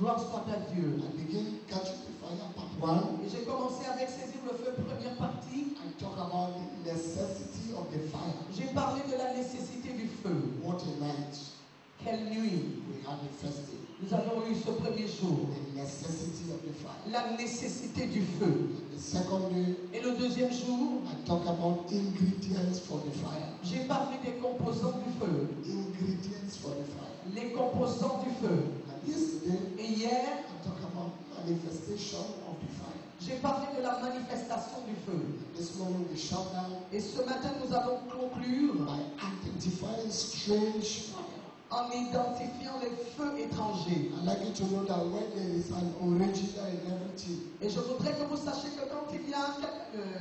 Gloire soit à Dieu. I begin catching the fire part 1. Et j'ai commencé avec saisir le feu, première partie. I talk about the necessity of the fire. J'ai parlé de la nécessité du feu. What a night Quelle nuit we had the first day. nous avons eu ce premier jour. The necessity of the fire. La nécessité du feu. The second day, Et le deuxième jour, I talk about ingredients for the fire. j'ai parlé des composants du feu. Ingredients for the fire. Les composants du feu. And yesterday, Et hier, I talk about manifestation of the fire. j'ai parlé de la manifestation du feu. This morning we shut down Et ce matin, nous allons conclure by identifying strange fire. en identifiant les feux étrangers. I'd like you to know that when there is an original in everything, Et je voudrais que vous sachiez que quand il y a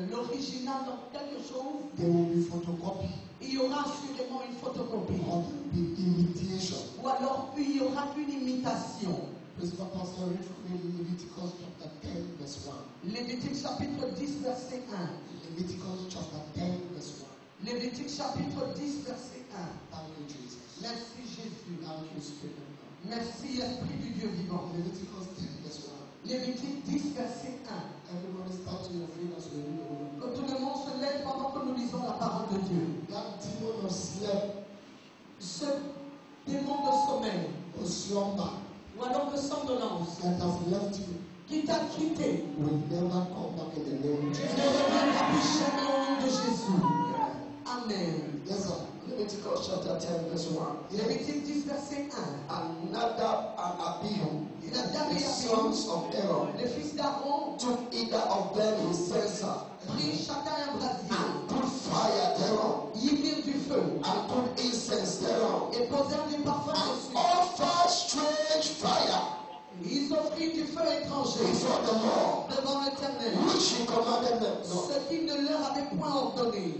l'original dans quelque chose, there will be photocopy il y aura assurément une photocopie. or the imitation. Ou alors il y aura une imitation. Principal Pastor, read for me Leviticus chapter 10, verse 1. Lévitique chapitre 10, verset 1. Leviticus chapter 10, verse 1. Lévitique chapitre 10, verset 1. Thank you, Jesus. Merci Jésus. Thank you, Spirit of God. Merci Esprit du Dieu vivant. Leviticus 10, verse 1. Lévitique 10, verset 1. Everybody stand to your feet as we read the word. Que tout le monde se lève pendant que nous lisons la parole de Dieu. That demon of sleep Ce démon de sommeil, or slumber ou alors de somnolence, that has left you qui t'a quitté, will never come back in the name of ne Jesus. reviendra plus jamais au nom de Jésus. Amen. Yes, sir. Leviticus chapter 10, verse 1. Lévitique 10, verset 1. And Nadab and Abihu, Nadab the et Abihu, sons of Aaron, les fils d'Aaron, took either of them his censer prirent chacun un brasier, and put fire thereon, y mirent du feu, and put incense thereon, et posèrent des parfums and dessus. offered strange fire Ils offrirent du feu étranger before the Lord, devant l'Éternel, which he commanded them. No. ce qu'il ne leur avait point ordonné.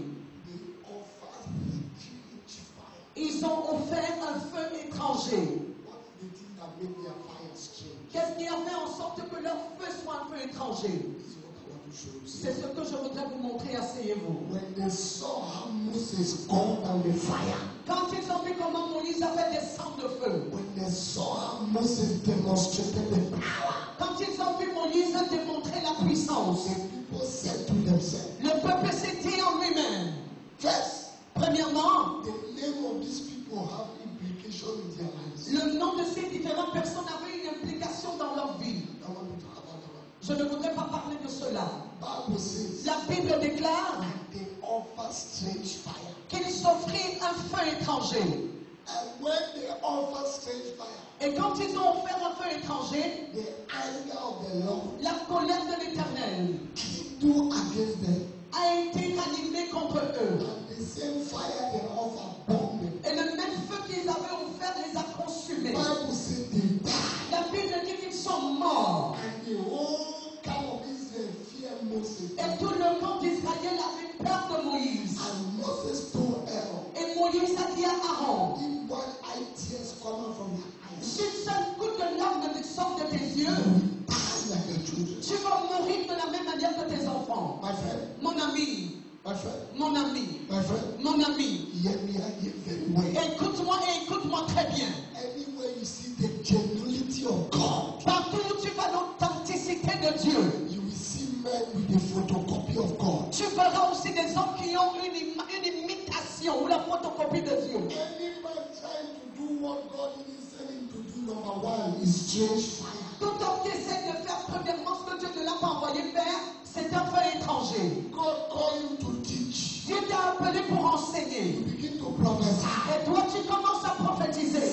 They offered strange fire. Ils ont offert un feu étranger. What is the thing that made their fire strange? Qu'est-ce qui a fait en sorte que leur feu soit un feu étranger? This is what I want to show you. C'est ce que je voudrais vous montrer, asseyez-vous. When they saw how Moses gone down the fire, Quand ils ont vu comment Moïse a fait descendre le feu, when they saw how Moses demonstrated the power, quand ils ont vu Moïse démontrer la puissance, the people said to themselves, le peuple s'est dit en lui-même, first, premièrement, the name of these people have implication in their lives. le nom de ces différentes personnes avait une implication dans leur vie. I want to talk about that one. Je ne voudrais pas parler de cela. Bible says, La Bible déclare and they offer strange fire. qu'ils s'offrirent un feu étranger. And when they offer strange fire, Et quand ils ont offert un feu étranger, the anger of the Lord la colère de l'Éternel kindled against them, a été animée contre eux. and the same fire they offer burned them. Et le même feu qu'ils avaient offert les a consumés. Bible says they died. La Bible dit qu'ils sont morts. And the whole camp of Israel feared Moses. Et tout le camp d'Israël avait peur de Moïse. And Moses told Aaron, Et Moïse a dit à Aaron, if one eye tears coming from your eyes, si une seule goutte de larmes ne sort de tes yeux, you die like your children. tu vas mourir de la même manière que tes enfants. My friend, Mon ami, my friend, mon ami, my friend, mon ami, hear me and hear very well. écoute-moi et écoute-moi très bien. Anywhere you see the genuinity of God, Partout où tu vas l'authenticité de Dieu, you will see men with the photocopy of God. tu verras aussi des hommes qui ont une imitation ou la photocopie de Dieu. Any man trying to do what God is telling him to do, number one, is strange fire. Tout homme qui essaie de faire premièrement ce que Dieu ne l'a pas envoyé faire, c'est un feu étranger. God called him to teach. Dieu t'a appelé pour enseigner. You begin to prophesy. Et toi, tu commences à prophétiser.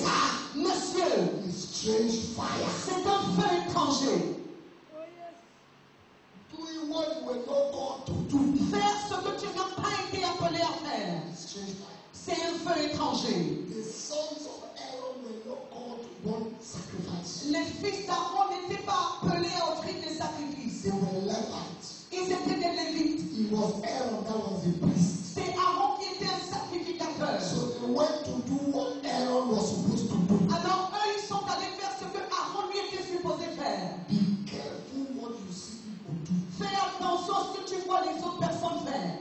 Monsieur, It's strange fire. c'est un feu étranger. Doing what you were not called to do. Faire ce que tu n'as pas été appelé à faire, It's strange fire. c'est un feu étranger. The sons of Aaron were not called to one sacrifice. Les fils d'Aaron n'étaient pas appelés à offrir des sacrifices. They were Levites. Ils étaient des Lévites. It was Aaron that was the priest. C'est Aaron qui était un sacrificateur. So they went to do what Aaron was supposed to do. Alors eux, ils sont allés faire ce que Aaron lui était supposé faire. Be careful what you see people do. Fais attention à ce que tu vois les autres personnes faire.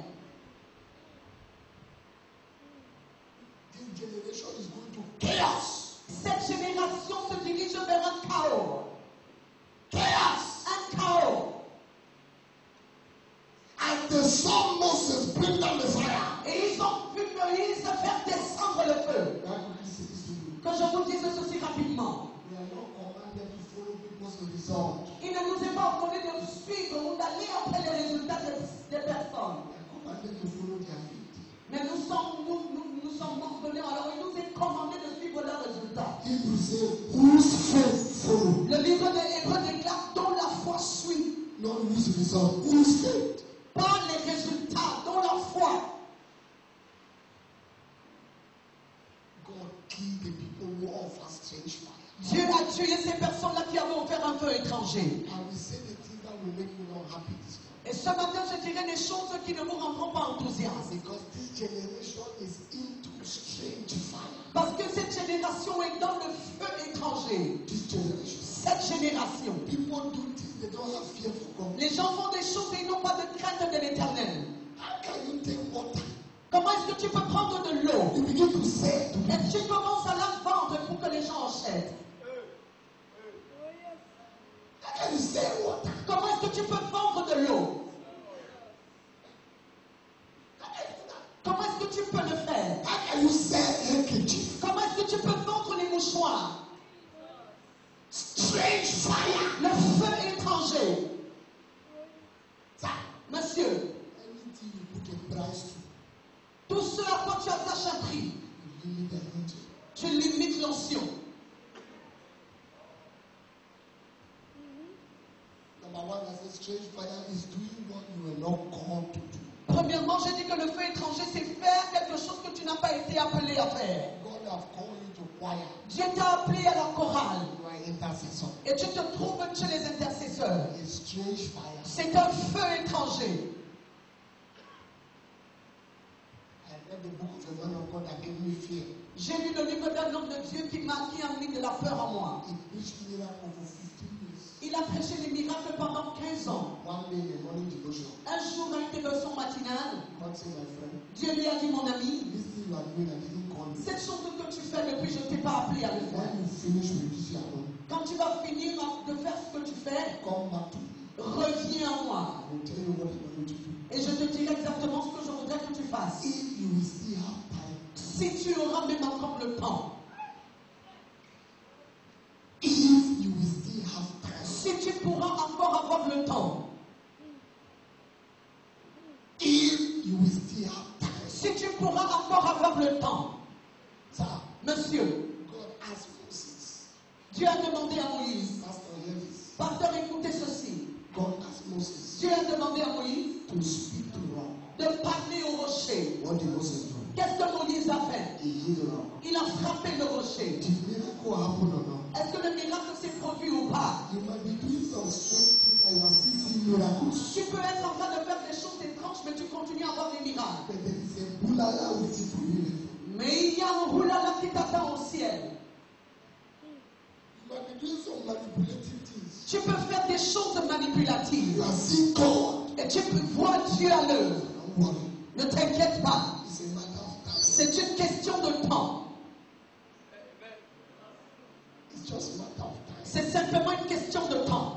This generation is going to chaos. Cette génération se dirige vers un chaos. saw Moses bring down the fire. Et ils ont vu Moïse faire descendre le feu. Now, I quickly say this to you. Que je vous dise ceci rapidement. We are not commanded to follow people's result. Il ne nous est pas ordonné de suivre ou d'aller après les résultats des personnes. We are commanded to follow their faith. Mais nous sommes ordonnés, alors il nous est commandé de suivre leurs résultats. Hebrew say, whose faith follow? Le livre de Hébreux déclare dont la foi suit. Not whose result, whose faith? Pas les résultats, dont la foi. God killed the people who offer strange fire. Dieu a tué ces personnes-là qui avaient offert un feu étranger. I will say the things that will make you not happy this morning. Et ce matin, je dirais des choses qui ne vous rendront pas enthousiastes. Because this generation is into strange fire. Parce que cette génération est dans le feu étranger. This generation. Cette génération. People do things they don't have fear for God. Les gens font des choses et ils n'ont pas de crainte de l'éternel. How can you take water? Comment est-ce que tu peux prendre de l'eau You begin to say to et tu commences à la vendre pour que les gens achètent? how can you say water? Comment est-ce que tu peux vendre de l'eau? How can you do that? Comment est-ce que tu peux le faire? How can you sell handkerchief? Comment est-ce que tu peux vendre les mouchoirs? Strange fire. Le feu étranger. Sir, Monsieur, anything you put a price to, tout ce à quoi tu attaches un prix, you limit the angel. tu limites l'onction. Number one, I said strange fire is doing what you were not called to do. Premièrement, j'ai dit que le feu étranger, c'est faire quelque chose que tu n'as pas été appelé à faire. God have called you to choir. Dieu t'a appelé à la chorale You are intercessor. et tu te trouves chez les intercesseurs. It's strange fire. C'est un feu étranger. I read the book of the man of God that gave me fear. J'ai lu le livre d'un homme de Dieu qui a mis de la peur en moi. It preached miracle for 15 years. Il a prêché les miracles pendant 15 ans. One day in the morning devotion, Un jour, dans une dévotion matinale, God said, my friend, Dieu lui a dit, mon ami, this thing you are doing, I didn't call you. cette chose que tu fais depuis, je ne t'ai pas appelé à le faire. When you finish with this, you are done. Quand tu vas finir de faire ce que tu fais, Come back to me. reviens à moi. I will tell you what you want to do. Et je te dirai exactement ce que je voudrais que tu fasses. If you will still have time, Si tu auras même encore le temps, if you will still have time, si tu pourras encore avoir le temps, if you will still have time, si tu pourras encore avoir le temps, sir, monsieur, God asked Moses, Dieu a demandé à Moïse, Pastor, hear this. pasteur, écoutez ceci, God asked Moses Dieu a demandé à Moïse to speak to rock. de parler au rocher. What did Moses do? Qu'est-ce que Moïse a fait? He hit the rock. Il a frappé le rocher. Did miracle happen or not? Est-ce que le miracle s'est produit ou pas? You might be doing some strange things and you are still seeing miracles. Tu peux être en train de faire des choses étranges, mais tu continues à avoir des miracles. But there is a bulala waiting for you. Mais il y a un roulala qui t'attend au ciel. You might be doing some manipulative things. Tu peux faire des choses manipulatives. You are seeing God. Et tu peux voir Dieu à l'œuvre. Don't worry. Ne t'inquiète pas. It's a matter of time. C'est une question de temps. It's just a matter of time. C'est simplement une question de temps.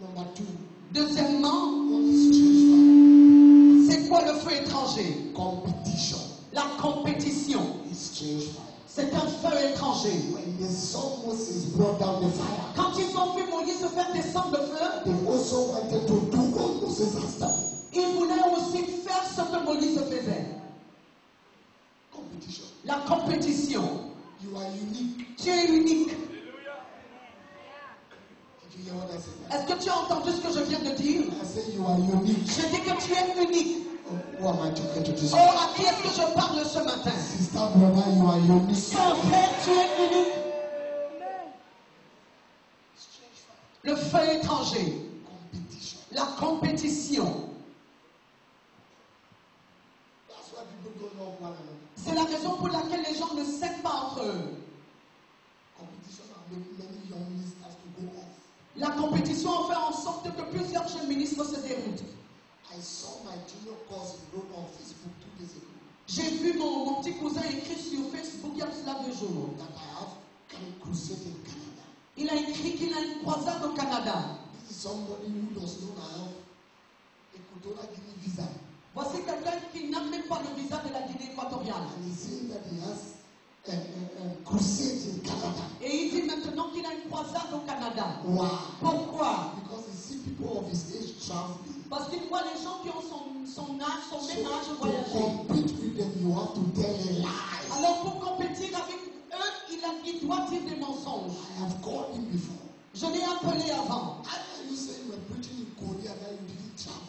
Number two, Deuxièmement, what is strange c'est quoi le feu étranger? fire? Competition La compétition. is strange fire. C'est un feu étranger. When the son Moses brought down the fire, Quand ils ont vu Moïse faire descendre le feu, they also wanted to do what Moses has done. ils voulaient aussi faire ce que Moïse faisait. Competition. La compétition. You are unique. Tu es unique. Did you hear what I said? Est-ce que tu as entendu ce que je viens de dire? I said you are unique. Je dis que tu es unique. Oh, who am I talking to this Oh, à qui est-ce que je parle ce matin? Sister, brother, you are unique. Son frère, tu es unique. Strange fire. Le feu étranger. Competition. La compétition. That's why people don't love one another. C'est la raison pour laquelle les gens ne s'aiment pas entre eux. Competition has made many young ministers to go off. La compétition a fait en sorte que plusieurs jeunes ministres se déroutent. I saw my junior cousin wrote on Facebook 2 days ago J'ai vu mon petit cousin écrire sur Facebook il y a cela 2 jours. that I have a crusade in Canada. Il a écrit qu'il a une croisade au Canada. This is somebody who does not have a Equatorial Guinea visa. Voici quelqu'un qui n'a même pas le visa de la Guinée équatoriale. And he's saying that he has a crusade in Canada. Et il dit maintenant qu'il a une croisade au Canada. Why? Pourquoi? Because he sees people of his age traveling. Parce qu'il voit les gens qui ont son âge, son même âge To voyager. compete with them, you have to tell a lie. Alors pour compétir avec eux, il doit dire des mensonges. I have called him before. Je l'ai appelé avant. How can you say you were preaching in Korea that you didn't travel?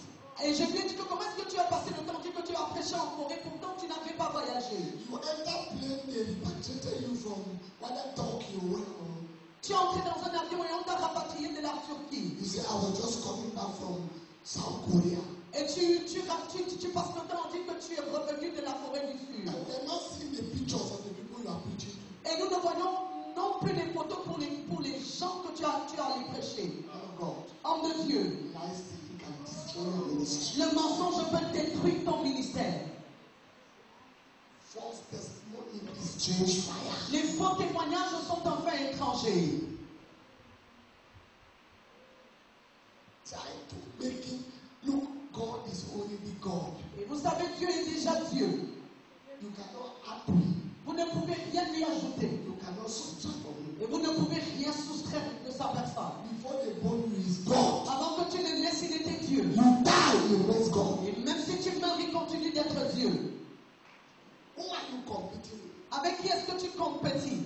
Et je lui ai dit que comment est-ce que tu as passé le temps, dit que tu as prêché en Corée, pourtant tu n'avais pas voyagé. You enter plane, they repatriated you from whether Turkey or where. Tu es entré dans un avion et on t'a rapatrié de la Turquie. You say, I was just coming back from South Korea. Et tu passes le temps en disant que tu es revenu de la Corée du Sud. And we're not seeing the pictures of the people you are preaching to. Et nous ne voyons non plus les photos pour les gens que tu as allé prêcher. Oh God. Homme de Dieu, Lies stealing can destroy your ministry. le mensonge peut détruire ton ministère. False testimony is strange fire. Les faux témoignages sont un fait étranger. Trying to make it look, God is already God. Et vous savez, Dieu est déjà Dieu. You cannot add to him. Vous ne pouvez rien lui ajouter. You cannot subtract from him. Et vous ne pouvez rien soustraire de sa personne. Before they born you is God. Avant que tu ne naisses, il était Dieu. You die, you remain God. Et même si tu meurs, il continue d'être Dieu. Who are you competing with? Avec qui est-ce que tu compétis?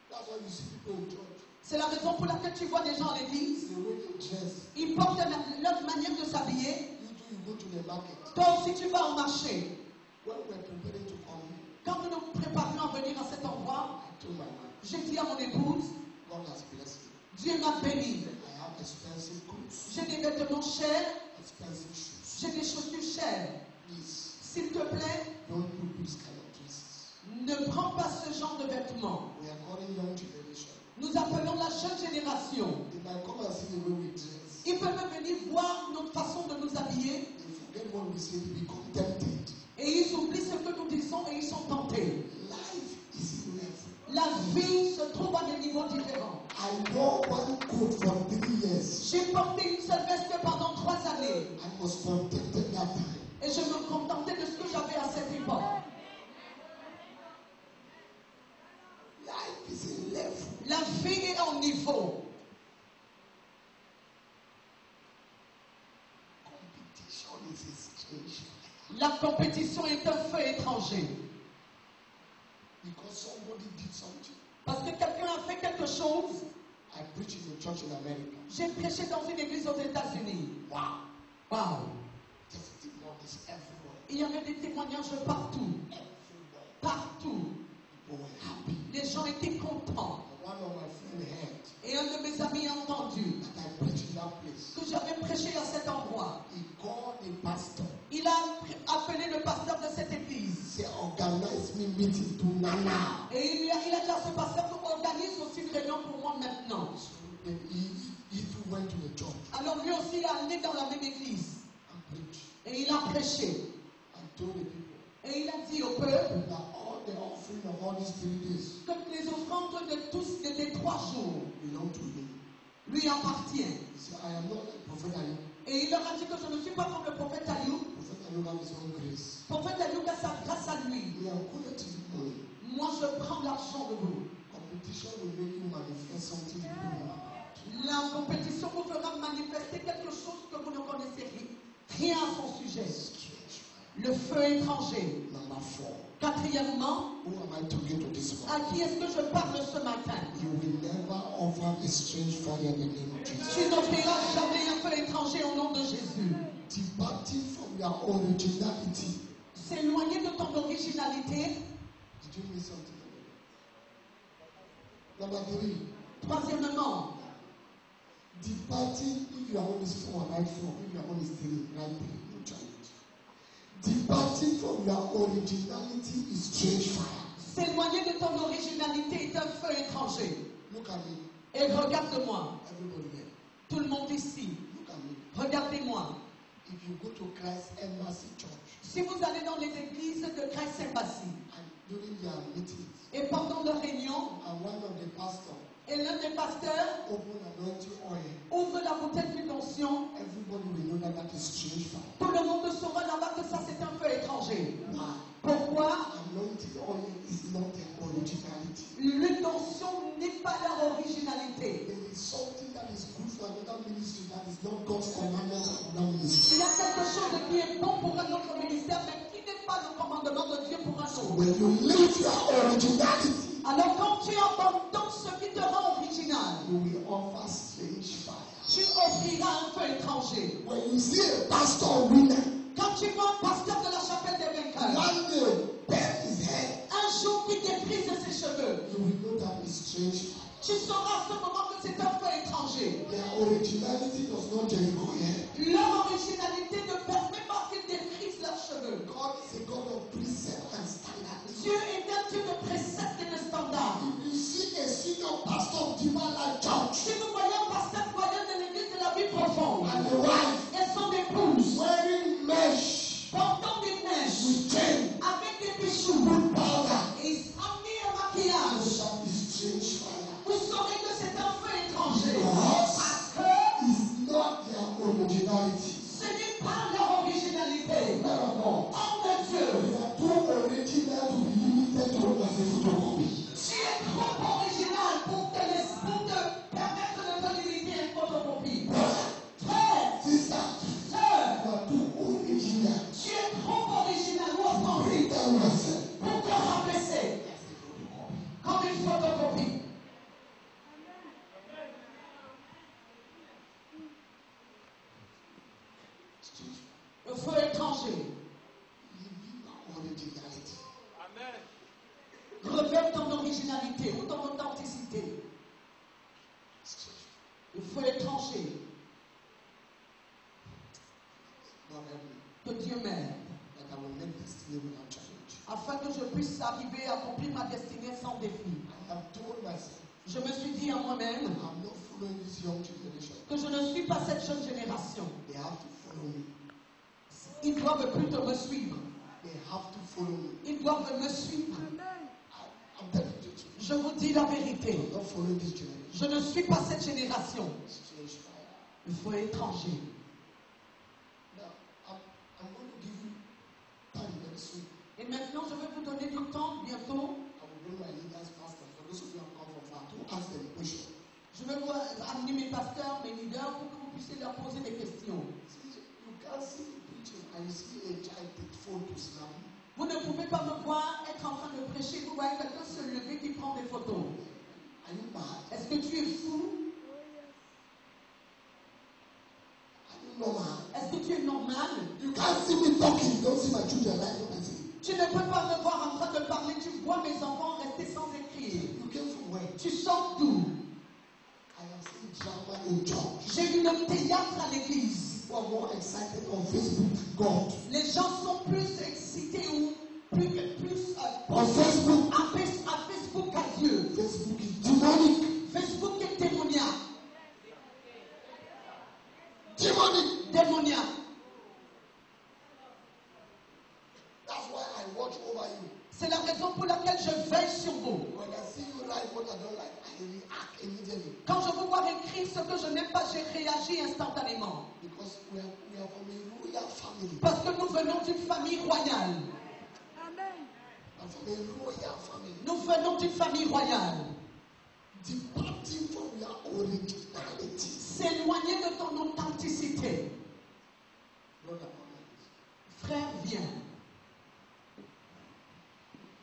That's why you see people in church. C'est la raison pour laquelle tu vois des gens à l'église. The way they dress. Ils portent leur manière de s'habiller. You do, you go to the market. Toi aussi, tu vas au marché. When we're preparing to come here, Quand nous nous préparions à venir à cet endroit, I told my wife, j'ai dit à mon épouse, God has blessed me. Dieu m'a béni. I have expensive clothes, J'ai des vêtements chers, expensive shoes. j'ai des chaussures chères. Please, S'il te plaît, don't put these kind of dresses. ne prends pas ce genre de vêtements. We are calling young generation. Nous appelons la jeune génération. They might come and see the way we dress. Ils peuvent venir voir notre façon de nous habiller They forget what we say, they become tempted. et ils oublient ce que nous disons et ils sont tentés. Life is in level. La vie se trouve à des niveaux différents. I wore one coat for 3 years. J'ai porté une seule veste pendant 3 années I was contented that time. et je me contentais de ce que j'avais à cette époque. Life is in level. La vie est en niveau. Competition is a strange fire. La compétition est un feu étranger. Because somebody did something. Parce que quelqu'un a fait quelque chose. I preached in a church in America. J'ai prêché dans une église aux États-Unis. Wow. Waouh! Testimonies everywhere. Il y avait des témoignages partout. Everywhere. Partout. People were happy. Les gens étaient contents. One of my friends heard Et un de mes amis a entendu that I preached in that place. que j'avais prêché à cet endroit. He called the pastor. Il a appelé le pasteur de cette église. He said, organize me meeting to Nana. Et il a dit à ce pasteur organise aussi une réunion pour moi maintenant. So then he too went to the church Alors lui aussi il est allé dans la même église. and preached Et il a prêché. and told the people Et il a dit au peuple that all the offering of all these 3 days que les offrandes de tous des 3 jours belong to him. lui appartiennent. He said, I am not like Prophet Ayub. Et il leur a dit que je ne suis pas comme le prophète Ayoub. Prophet Ayub has his own grace. Le prophète Ayoub a sa grâce à lui. We are collecting money. Moi je prends l'argent de vous. Competition will make you manifest something you don't know about. La compétition vous fera manifester quelque chose que vous ne connaissez rien à son sujet. Strange fire. Le feu étranger. Number 4. Quatrièmement, Who am I talking to this à morning? qui est-ce que je parle ce matin? You will never offer a strange fire in the name of Jesus. Tu n'offriras jamais un feu étranger au nom de Jésus. Departing from your originality. S'éloigner de ton originalité. Did you miss something? Number 3. Troisièmement, Departing, if your own is 4, write 4. If your own is 3, write 3. No challenge. Departing from your originality is strange fire. s'éloigner de ton originalité est un feu étranger. Look at me. Et regarde-moi, Everybody here. tout le monde ici, Look at me. regardez-moi. If you go to Christ Embassy Church Si vous allez dans les églises de Christ Embassy and during their meetings, et pendant leur réunion, and one of the pastors et l'un des pasteurs open anointing oil ouvre la bouteille d'unction fonction, everybody will know that that is strange fire. tout le monde saura là-bas que ça c'est un feu étranger. Why? Pourquoi? Anointing oil is not their originality. L'huile d'onction n'est pas leur originalité. There is something that is good for another ministry that is not God's commandment for another ministry. Il y a quelque chose qui est bon pour un autre ministère, mais qui n'est pas le commandement de Dieu pour un autre. When you live your originality, Alors quand tu abandonnes ce qui te rend original, you will offer strange fire. tu offriras un feu étranger. When you see a pastor winner, Quand tu vois un pasteur de la chapelle des vainqueurs, one day bend his head, un jour qui déprise ses cheveux, you will know that is strange fire. tu sauras à ce moment que c'est un feu étranger. Their originality does not just go here. Leur originalité ne permet pas qu'ils déprisent leurs cheveux. God is a God of precept and standard. Dieu est un Dieu de préceptes et de standards. If you see a senior pastor of Divine Life Church Si vous voyez un pasteur voyant de l'église de la vie profonde and the wife et son épouse wearing mesh portant des mèches with chain, avec des bijoux with powder, et amené un maquillage, that is strange fire. vous saurez que c'est un feu étranger. Because Parce que it's not their originality. ce n'est pas leur originalité. Therefore, Homme de Dieu, they are too original to be limited to as a photocopy. tu es trop original pour te permettre de te limiter à une photocopie. Frère, Sister, sœur, you are too original. tu es trop original ou authentique Bring down yourself pour te rabaisser comme une photocopie. Le feu étranger. Living your originality. Révèle ton originalité ou ton authenticité. Le feu étranger. Lord help me Que Dieu m'aide. that I will make destiny without challenge. Afin que je puisse arriver à accomplir ma destinée sans défi. I have told myself Je me suis dit à moi-même I'm not following this young generation. que je ne suis pas cette jeune génération. They have to follow me. Ils doivent plutôt me suivre. They have to follow me. Ils doivent me suivre. I'm telling you the truth. Je vous dis la vérité. I'm not following this generation. Je ne suis pas cette génération. Strange fire. Le feu étranger. Now, I'm going to give you time very soon. Et maintenant, je vais vous donner du temps bientôt. I will bring my leaders pastors. For those of you who have come from far, to ask them questions. Je vais vous amener mes pasteurs, mes leaders, pour que vous puissiez leur poser des questions. See, you can't see me preaching and you see a child take phone to snap you. Vous ne pouvez pas me voir être en train de prêcher. Vous voyez quelqu'un se lever qui prend des photos. Are you mad? Est-ce que tu es fou? Are you normal? Est-ce que tu es normal? You can't see me talking. You don't see my children like what I see. Tu ne peux pas me voir en train de parler. Tu vois mes enfants rester sans écrire. You came from where? Tu sors d'où? I have seen drama in church. J'ai vu le théâtre à l'église. People are more excited on Facebook than God. Les gens sont plus excités ou plus On Facebook, à Facebook qu'à Dieu. Facebook is demonic. Facebook est démoniaque. Demonic. Démoniaque. That's why I watch over you. C'est la raison pour laquelle je veille sur vous. When I see you like what I don't like, I react immediately. Quand je vous vois écrire ce que je n'aime pas, j'ai réagi instantanément. Because we are from a royal family. Parce que nous venons d'une famille royale. I'm from a royal family. Nous venons d'une famille royale. Departing from your originality. S'éloigner de ton authenticité. Brother, come like this. Frère, viens.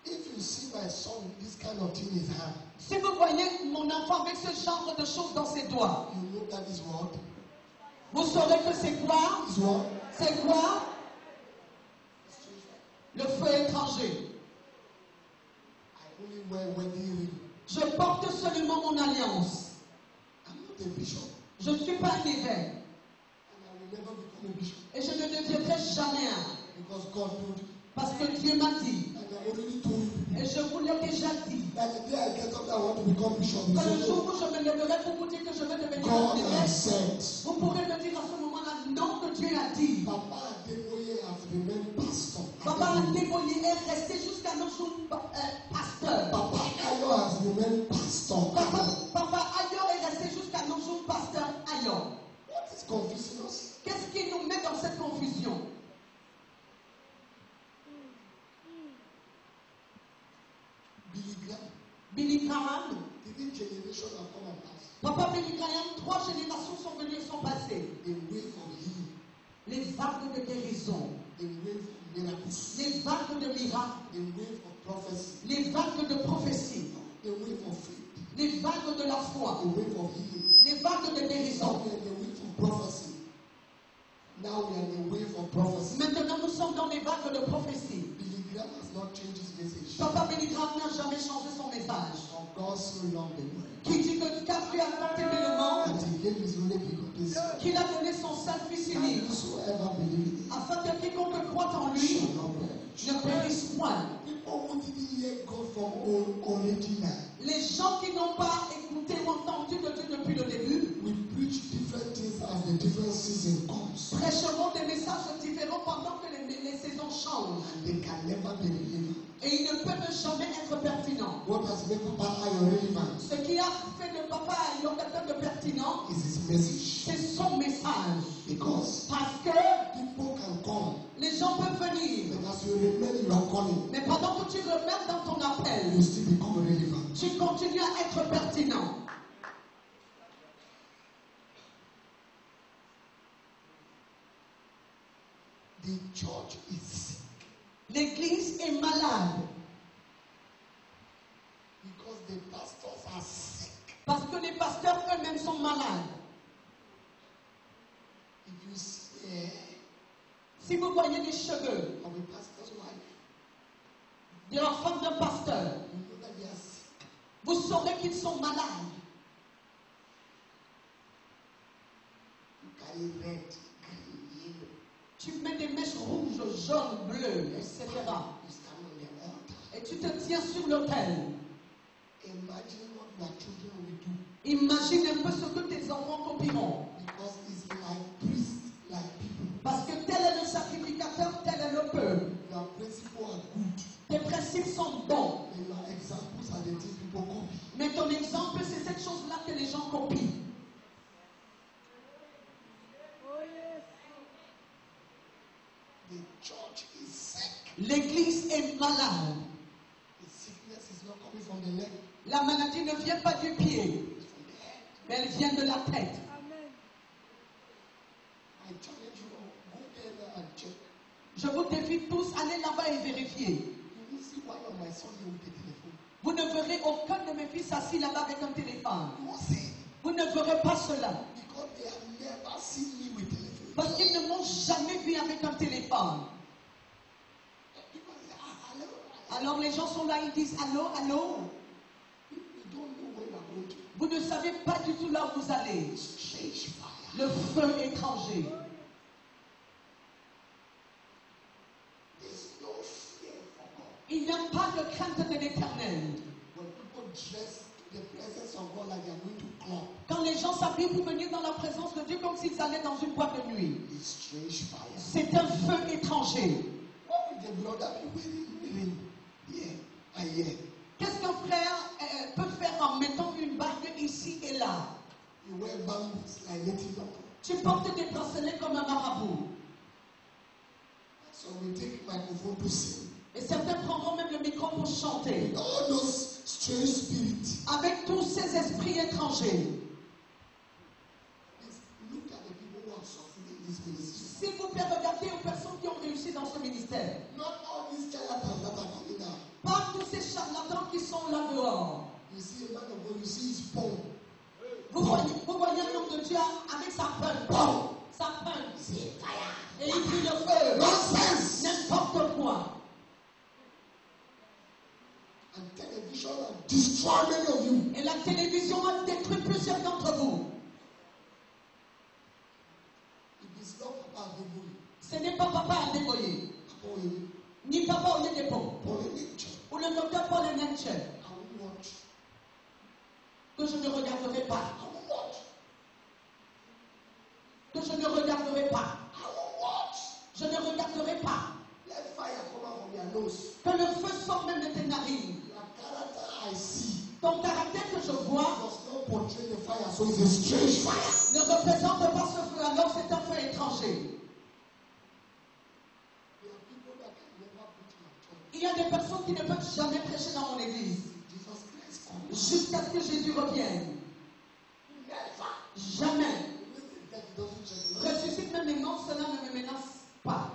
If you see my son with this kind of thing in his hand, Si vous voyez mon enfant avec ce genre de choses dans ses doigts, you know that is what? vous saurez que c'est quoi? Is what? C'est quoi? Le feu étranger. I only wear wedding ring. Je porte seulement mon alliance. I'm not a bishop. Je ne suis pas un évêque. And I will never become a bishop. Et je ne deviendrai jamais un. Because God told me. Parce que Dieu m'a dit. And I already told you. Et je vous l'ai déjà dit. That the day I get up, I want to become bishop. Que le jour où je me lèverai pour vous dire que je vais devenir un God évêque, has said. vous pourrez me dire à ce moment-là, non, que Dieu a dit. Papa Adeboye has remained pastor. Papa Adeboye est resté jusqu'à nos jours pasteur. Papa Ayo has remained pastor. Papa Ayo est resté jusqu'à nos jours pasteur Ayo. What is confusing us? Qu'est-ce qui nous met dans cette confusion? Billy Graham, Billy Graham, 3 generations have come and passed. Papa Billy Graham, 3 générations sont venues et sont passées. The wave of healing, Les vagues de guérison, the wave of miracles, les vagues de miracles, the wave of prophecy, les vagues de prophétie, the wave of faith, les vagues de la foi, the wave of healing. les vagues de Now guérison. we are in the wave of prophecy. Now we are in the wave of prophecy. Maintenant, nous sommes dans les vagues de prophétie. Billy Graham has not changed his message. Papa Billy Graham n'a jamais changé son message. For God so loved the world Qui dit que Dieu a tant aimé le monde, that he gave his only begotten Son. qu'il a donné son seul fils And unique, whosoever believes in him afin que quiconque croit en lui shall not perish. ne périsse point. People who didn't hear God from original, Les gens qui n'ont pas écouté ou entendu de Dieu depuis le début, we preach different things as the different season comes. prêcheront des messages différents pendant que les saisons changent. And they can never be relevant. Et ils ne peuvent jamais être pertinents. What has made Papa Ayo relevant Ce qui a fait de Papa Ayo quelqu'un de pertinent, is his message. c'est son message. Because Parce que people can come, les gens peuvent venir, but as you remain in your calling, mais pendant que tu remets dans ton appel, you still become relevant. tu continues à être pertinent. The church is sick L'église est malade because the pastors are sick. parce que les pasteurs eux-mêmes sont malades. If you see hair Si vous voyez les cheveux of a pastor's wife, de la femme d'un pasteur, you know that they are sick. vous saurez qu'ils sont malades. You carry red, green, yellow. Tu mets des mèches rouges, jaunes, bleues, etc. You stand on the altar. Et tu te tiens sur l'autel. Imagine what your children will do. Imagine un peu ce que tes enfants copieront. Because it's like priests, like people. Parce que tel est le sacrificateur, tel est le peuple. Your principles are good. Tes principes sont bons. And your examples are the things people copy. Mais ton exemple, c'est cette chose-là que les gens copient. The church is sick. L'église est malade. The sickness is not coming from the leg, La maladie ne vient pas du pied, it's from the head. mais elle vient de la tête. I challenge you all, go there and check. Je vous défie tous, allez là-bas et vérifiez. You will see one of my sons here with a telephone. Vous ne verrez aucun de mes fils assis là-bas avec un téléphone. You will see. Vous ne verrez pas cela. Because they have never seen me with telephone. Parce qu'ils ne m'ont jamais vu avec un téléphone. People say, hello. Alors les gens sont là, ils disent allô, allô. You don't know where you are going to. Vous ne savez pas du tout là où vous allez. Strange fire. Le feu étranger. There's no fear for God. Il n'y a pas de crainte de l'éternel. When people dress the presence of God like they are going to club, Quand les gens s'habillent pour venir dans la présence de Dieu comme s'ils allaient dans une boîte de nuit. it's strange fire. C'est un feu étranger. What will the brother be wearing here and here? Qu'est-ce qu'un frère peut faire en mettant une bague ici et là? You wear bamboos like native doctor. Tu portes des bracelets comme un marabout. So we take microphone to sing. Et certains prendront même le micro pour chanter. All those strange spirits. Avec tous ces esprits étrangers. Please look at the people who are suffering in this ministry. S'il vous plaît, regardez aux personnes qui ont réussi dans ce ministère. Not all these charlatans that are coming now. Pas tous ces charlatans qui sont là dehors. You see a man of God, you see his palm. Vous voyez un homme de Dieu avec sa punch. Pow! Sa punch. See fire. Et il crie le feu. Nonsense! N'importe quoi. And television have destroyed many of you. Et la télévision a détruit plusieurs d'entre vous. It is not Papa Adeboye, Ce n'est pas Papa Adeboye, Papa Oyedepo, ni Papa Oyedepo, Paul Eneche. ou le docteur Paul Enenche, I will watch. que je ne regarderai pas. I will watch. Que je ne regarderai pas. I will watch. Je ne regarderai pas. Let fire come out from your nose. Que le feu sorte même de tes narines. Your character I see Ton caractère que je vois does not portray the fire, so it's a strange fire. ne représente pas ce feu, alors qui ne peuvent jamais prêcher dans mon église. Jesus Christ comes. Jusqu'à ce que Jésus revienne. Never. Jamais. Listen, that doesn't change. Ressuscite même les morts, cela ne me menace pas.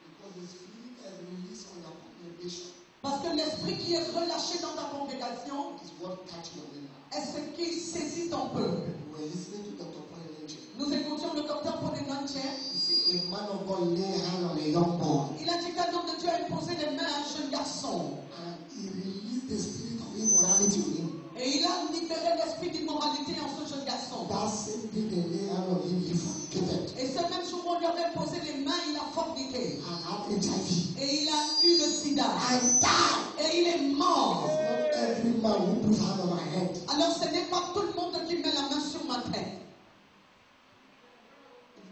Because the Spirit has released on your congregation Parce que l'esprit qui est relâché dans ta congrégation is what catch your winner. est ce qui saisit ton peuple. We were listening to Dr. Paul Elenche. Nous écoutions le docteur Paul Elenche. He said, a man of God lay hand on a young boy. Il a dit qu'un homme de Dieu a imposé les mains à un jeune garçon. And he released the spirit of immorality on him. Et il a libéré l'esprit d'immoralité en ce jeune garçon. That same day they lay hand on him, he fornicated Et ce même jour où on lui avait imposé les mains, il a forniqué. and had HIV. Et il a eu le sida. And died. Et il est mort. It's not every man who puts hand on my head. Alors ce n'est pas tout le monde qui met la main sur ma tête.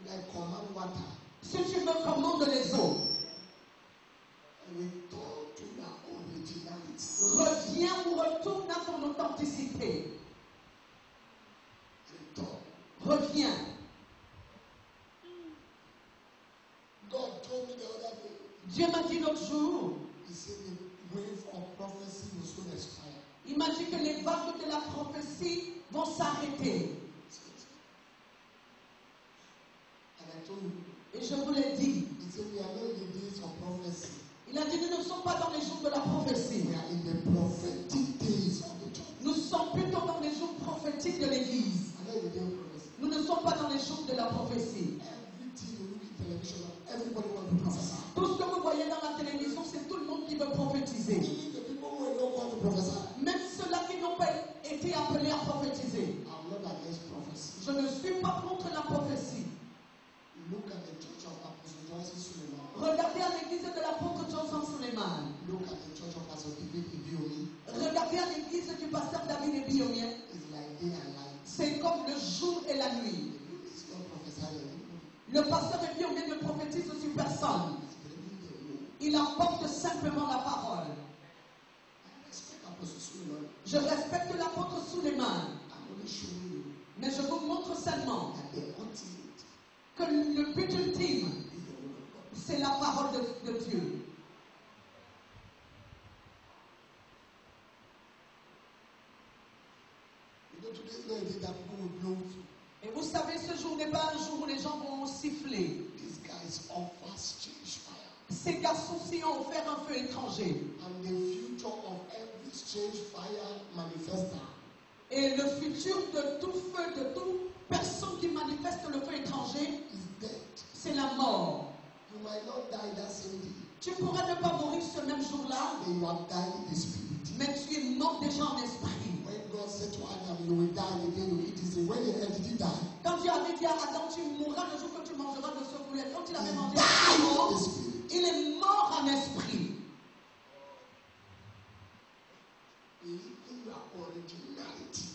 If I command water, Si tu me commandes les eaux, return to your originality. reviens ou retourne à ton authenticité. Return. Reviens. God told me the other day, Dieu m'a dit l'autre jour, he said the wave of prophecy will soon expire. il m'a dit que les vagues de la prophétie vont s'arrêter. And I told you, Et je vous l'ai dit. he said we are not in the days of prophecy. Il a dit, nous ne sommes pas dans les jours de la prophétie. We are in the prophetic days of the church. Nous sommes plutôt dans les jours prophétiques de l'Église. I know the day of prophecy. Nous ne sommes pas dans les jours de la prophétie. Everything you look in television, everybody wants to prophesy. Tout ce que vous voyez dans la télévision, c'est tout le monde qui veut prophétiser. Even the people who are not called to prophesy. Même ceux-là qui n'ont pas été appelés à prophétiser. I'm not against prophecy. Je ne suis pas contre la prophétie. Look at the church of Apostle Johnson Suleiman. Regardez à l'église de l'apôtre Johnson Suleiman. Look at the church of Pastor David Ibiomi. Regardez à l'église du pasteur David Ebiomien. It's like day and night. C'est comme le jour et la nuit. It's not prophesying anymore. Le pasteur Ebiomien ne prophétise sur personne. It's bringing the word. Il apporte simplement la parole. I respect Apostle Suleiman. Je respecte l'apôtre Suleiman. I'm only showing you Mais je vous montre seulement that the ultimate que le but ultime, is the word of God. c'est la parole de Dieu. You know, today's not a day that people will blow to. Et vous savez, ce jour n'est pas un jour où les gens vont siffler. These guys offer strange fire. Ces garçons-ci ont offert un feu étranger. And the future of every strange fire manifester Et le futur de tout feu, de toute personne qui manifeste le feu étranger, is dead. c'est la mort. You might not die that same day, Tu pourrais ne pas mourir ce même jour-là, but you have died in the spirit. mais tu es mort déjà en esprit. When God said to Adam, you will die the day you eat this day, when he did he die? Quand Dieu avait dit à Adam, tu mourras le jour que tu mangeras de ce poulet, quand il avait mangé, Die in the spirit. il est mort en esprit. Living your originality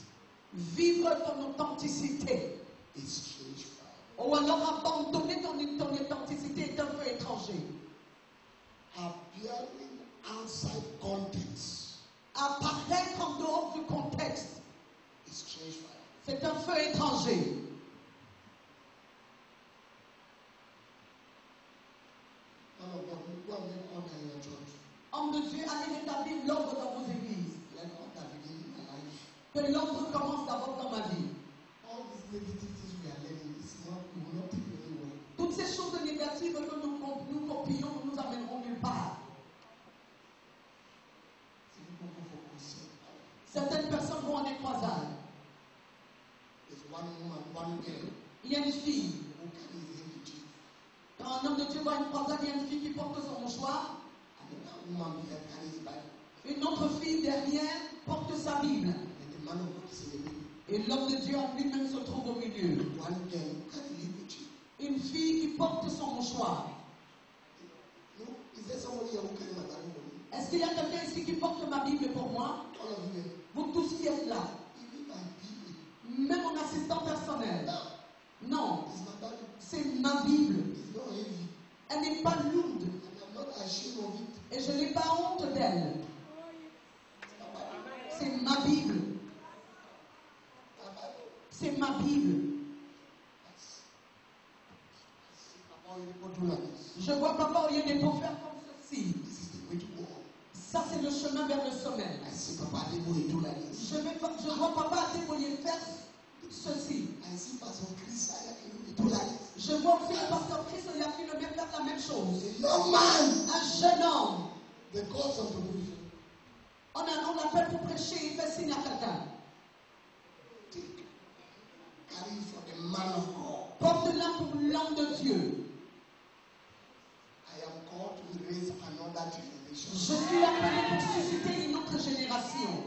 Vivre ton authenticité. is strange fire. Ou alors abandonner ton authenticité est un feu étranger. Appearing outside context Apparaître en dehors du contexte, is strange fire. c'est un feu étranger. Man of God, you go and make order in your church. Homme de Dieu, allez rétablir l'ordre dans vos églises. Let order begin in my life. Que l'ordre commence d'abord dans ma vie. All these negative things we are learning is not, we will not take you anywhere. Toutes ces choses négatives que nous copions, nous amèneront nulle part. Some people go for crusade. Certaines personnes vont en croisade. There's one woman, one girl Il y a une fille. who carries a handkerchief. Quand un homme de Dieu va à une croisade, il y a une fille qui porte son mouchoir. And another woman behind carries a Bible. Une autre fille derrière porte sa Bible. And the man of God is in the middle. Et l'homme de Dieu en lui-même se trouve au milieu. One girl who carries a handkerchief. Une fille qui porte son mouchoir. No, is there somebody here who carries my Bible for me? Est-ce qu'il y a quelqu'un ici qui porte ma Bible pour moi? All of you here. Vous tous qui êtes là. Even my Bible. Même mon assistant personnel. Non, It's my Bible. c'est ma Bible. It's not heavy. Elle n'est pas lourde. And I'm not ashamed of it. Et je n'ai pas honte d'elle. It's my Bible. C'est ma Bible. My Bible. C'est ma Bible. Papa, you go do like this. Je vois Papa Oyene pour faire comme ceci. This is the way to go. Ça, c'est le chemin vers le sommet. I see Papa Adeboye do like this. Je vois Papa Adeboye faire ceci. I see Pastor Chris Ayakini do like this. Je vois aussi le pasteur Christ Oyakini le même faire la même chose. A young man. Un jeune homme. The gods of the movie. On l'appelle pour prêcher, il fait signe à quelqu'un. Carry for the man of God. Porte-la pour l'homme de Dieu. I am called to raise another generation. Je suis appelé pour susciter une autre génération.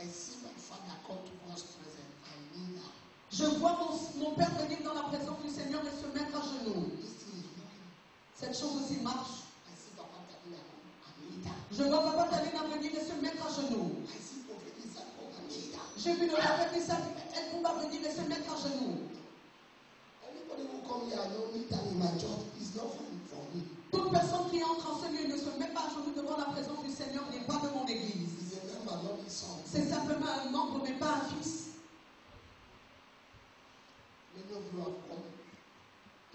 I see my father come to God's presence and kneel down. Je vois mon père venir dans la présence du Seigneur et se mettre à genoux. This thing is working. Cette chose aussi marche. I see Papa Tabina and kneel down. Je vois Papa Talina venir et se mettre à genoux. I see Prophet Isaac come and kneel down. J'ai vu le prophète Isaac, elle va venir et se mettre à genoux. Anybody who come here and don't kneel down in my church is not for me. Toute personne qui entre en ce lieu et ne se met pas à genoux devant la présence du Seigneur n'est pas de mon église. He's a member, not a son. C'est simplement un membre, mais pas un fils. Many of you have come.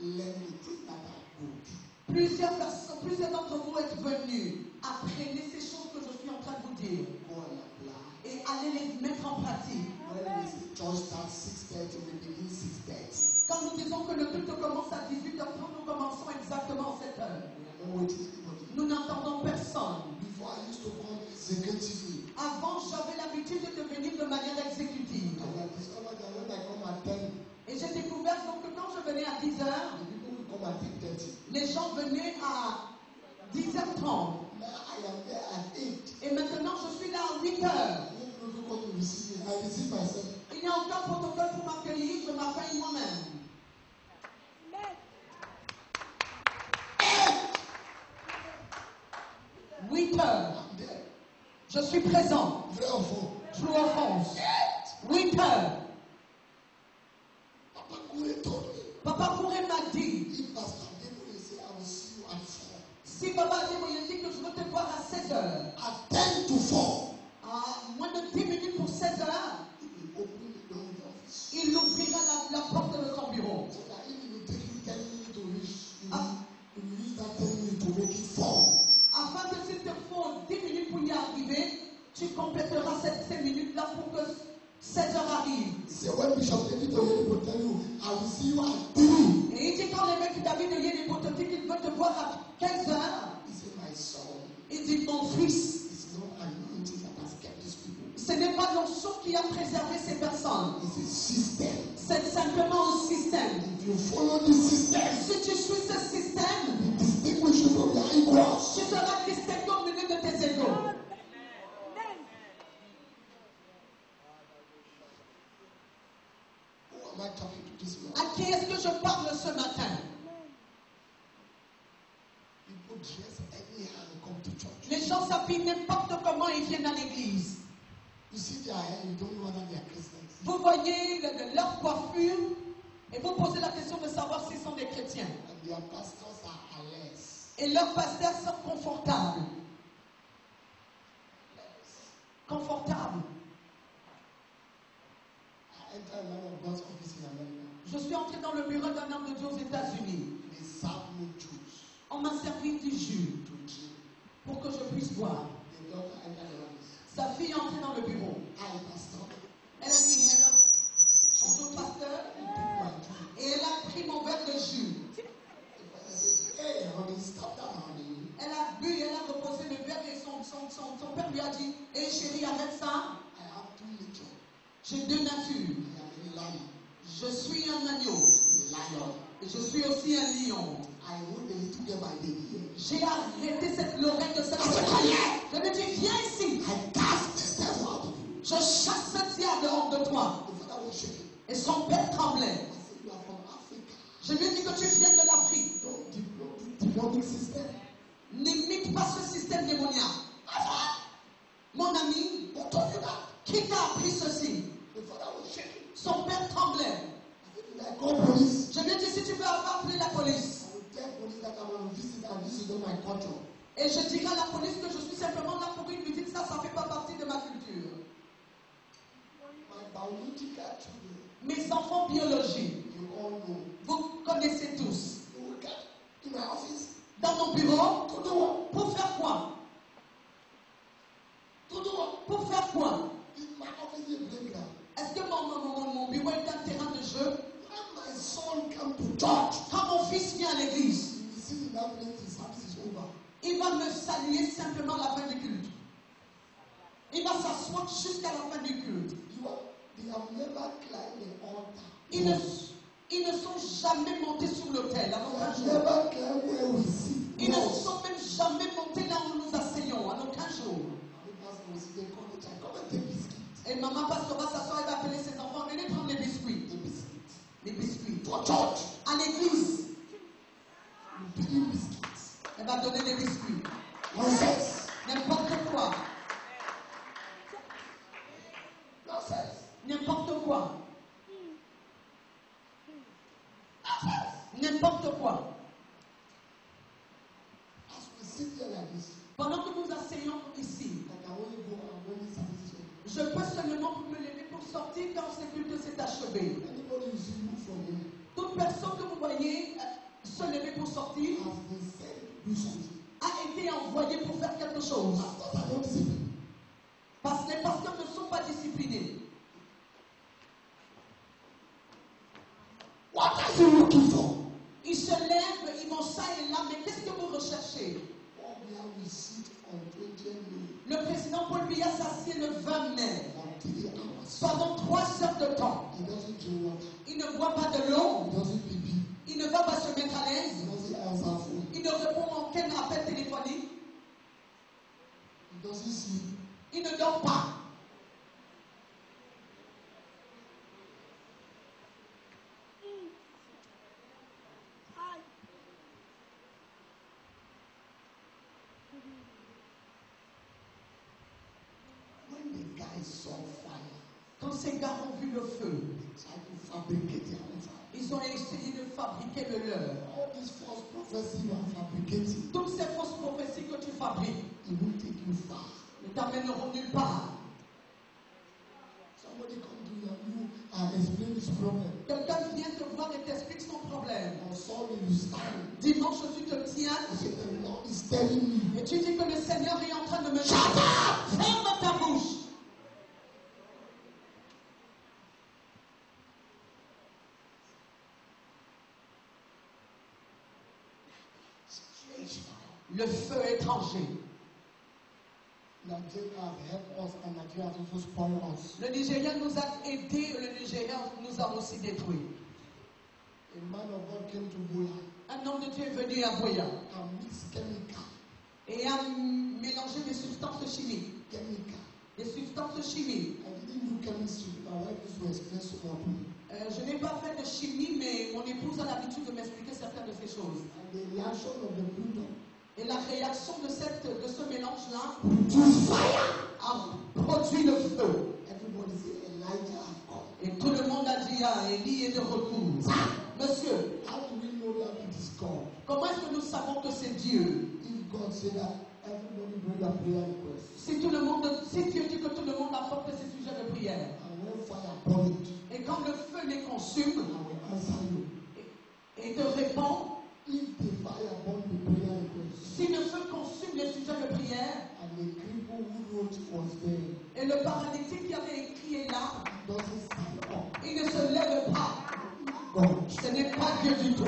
Learn the things that are good. Plusieurs d'entre vous êtes venus. Apprenez ces choses que je suis en train de vous dire. Go and apply. Et allez les mettre en pratique. When we say church starts 6:30, we begin 6:30. Quand nous disons que le culte commence à 18h30, nous commençons exactement à 7h. We are not waiting for anybody. Nous n'entendons personne. Before I used to come executively. Avant, j'avais l'habitude de venir de manière exécutive. And I discovered that when I come at 10, Et j'ai découvert donc que quand je venais à 10h, the people will come at 10:30. les gens venaient à 10h30. Now I am there at 8. Et maintenant, je suis là à 8h. When people come to receive me, I receive myself. Il n'y a aucun protocole pour m'accueillir, je m'accueille moi-même. 8h. I'm there. Je suis présent. Vrai ou faux? True or false? 8h. Papa Kouré told me. Papa Kouré m'a dit, If Pastor Adeboye say I will see you at 4. si Papa Adeboye dit que je veux te voir à 16h, At 10 to 4, à moins de 10 minutes pour 16h, he will open the door in the office. il ouvrira la porte de son bureau. So that if it will take you 10 minutes to reach, you will use that 10 minutes to make it 4. Afin que s'il te faut 10 minutes pour y arriver, tu compléteras ces minutes-là pour que 16h arrive. He said, when Bishop David Oyede will tell you, I will see you at 3. Et il dit quand l'évêque David de Yénébo te dit qu'il veut te voir à 15h, He said, my son, il dit mon fils, it's not anointing that has kept these people. ce n'est pas l'onction qui a préservé ces personnes. It's a system. C'est simplement un système. If you follow this system, Si tu suis ce système, distinguish you from your equals. tu seras distingué au milieu de tes égaux. Who am I talking to this morning? À qui est-ce que je parle ce matin? People dress anyhow and come to church. Les gens s'habillent n'importe comment et viennent à l'église. You see their hair, you don't know whether they are Christians. Vous voyez leur coiffure et vous posez la question de savoir s'ils sont des chrétiens. And their pastors are less. Et leurs pasteurs sont confortables. Confortables. I enter a man of God's office in America. Je suis entré dans le bureau d'un homme de Dieu aux États-Unis. They serve me juice On m'a servi du jus to drink. pour que je puisse boire. The daughter entered the office. Sa fille est entrée dans le bureau. Hi, pastor. Elle a dit, hello, bonjour pasteur. You take my drink. Et elle a pris mon verre de jus. The pastor said, hey, honey, stop that, honey. Elle a bu, elle a reposé le verre et son père lui a dit, hé chérie, arrête ça. I have two natures. J'ai deux natures. I am a lion. Je suis un agneau. Lion. Et je suis aussi un lion. I hold the little girl by the ear. J'ai arrêté l'oreille de cette I petite. Je lui ai dit, viens ici. I cast the devil out of you. Je chasse ce diable hors de toi. The father was shaking. Et son père tremblait. I said, you are from Africa. Je lui ai dit que tu viens de l'Afrique. Don't develop this demonic system. N'imite pas ce système démoniaque. Mon ami, Who told you that? qui t'a appris ceci? The father was shaking. Son père tremblait. I said, did I call police? Je lui ai dit, si tu veux appeler la police. I will tell police that I want to visit and this is not my culture. Et je dirai à la police que je suis simplement là pour une visite. Ça ne fait pas partie de ma culture. My biological children, Mes enfants biologiques, you all know. vous connaissez tous. You will get in my office. Dans mon bureau. To do what? Pour faire quoi? To do what? Pour faire quoi? Is my office a playground? Est-ce que mon bureau est un terrain de jeu? When my son come to church, Quand mon fils vient à l'église, he will sit in that place, his service is over. il va me saluer simplement à la fin du culte. Il va s'asseoir jusqu'à la fin du culte. They have never climbed the altar. Ils ne sont jamais montés sur l'autel. They have never climbed where we sit. Ils ne sont même jamais montés là où nous nous asseyons, à aucun jour. Et maman pasteur va s'asseoir et va appeler ses enfants, venez prendre les biscuits. Les biscuits. For church. À l'église, Biscuits. elle va donner des biscuits. Nonsense. N'importe quoi. Nonsense. N'importe quoi. N'importe quoi. As we sit here like this, Pendant que nous asseyons ici, I can only go and when this service is over. je peux seulement me lever pour sortir quand ce culte s'est achevé. Anybody you see look from here Toute personne que vous voyez se lever pour sortir has been sent to do something. a été envoyée pour faire quelque chose. Pastors are not disciplined. Parce que les pasteurs ne sont pas disciplinés. What are you looking for? Ils se lèvent, ils vont ça et là, mais qu'est-ce que vous recherchez? Paul Biya will sit on 20 May Le président Paul Biya s'assied le 20 mai. for 3 hours. Pendant 3 heures de temps. He doesn't drink water. Il ne boit pas de l'eau. He doesn't pee. Il ne va pas se mettre à He l'aise. doesn't answer phone. Il ne répond à aucun appel téléphonique. He doesn't sleep. Il ne dort pas. When the guys saw fire, Quand ces gars ont vu le feu, they tried to fabricate their own fire. ils ont essayé de fabriquer le leur. All these false prophecies you are fabricating, Toutes ces fausses prophéties que tu fabriques it will take you far. ne t'amèneront nulle part. Somebody come to you and explain this problem. Quelqu'un vient te voir et t'explique son problème. On Sunday you stand. Dimanche, tu te tiens I say the Lord is telling me. et tu dis que le Seigneur est en train de me dire, Shut up! ferme ta bouche. Strange fire. Le feu étranger. Nigeria has helped us and Nigeria has also spoiled us. Le Nigeria nous a aidés, le Nigeria nous a aussi détruits. A man of God came to Bola Un homme de Dieu est venu à Boya and mixed chemical. et a mélangé des substances chimiques. Des substances chimiques. I didn't do chemistry. My wife used to explain so much. Je n'ai pas fait de chimie, mais mon épouse a l'habitude de m'expliquer certaines de ces choses. And the reaction of the Pluto Et la réaction de ce mélange-là produced fire. a produit le feu. Everybody say Elijah has come. Et tout le monde a dit, ah, Élie est de retour. Monsieur, How do we know that it is God? comment est-ce que nous savons que c'est Dieu? If God said that everybody bring a prayer request. Si Dieu dit que tout le monde apporte ses sujets de prière, And when fire burn it, et quand le feu les consume, I will answer you. et te répond, If the fire burn the prayer request, si le feu consume les sujets de prière, and the cripple who wrote was there, et le paralytique qui avait écrit est là, doesn't stand up. il ne se lève pas. God. Ce n'est pas Dieu du tout.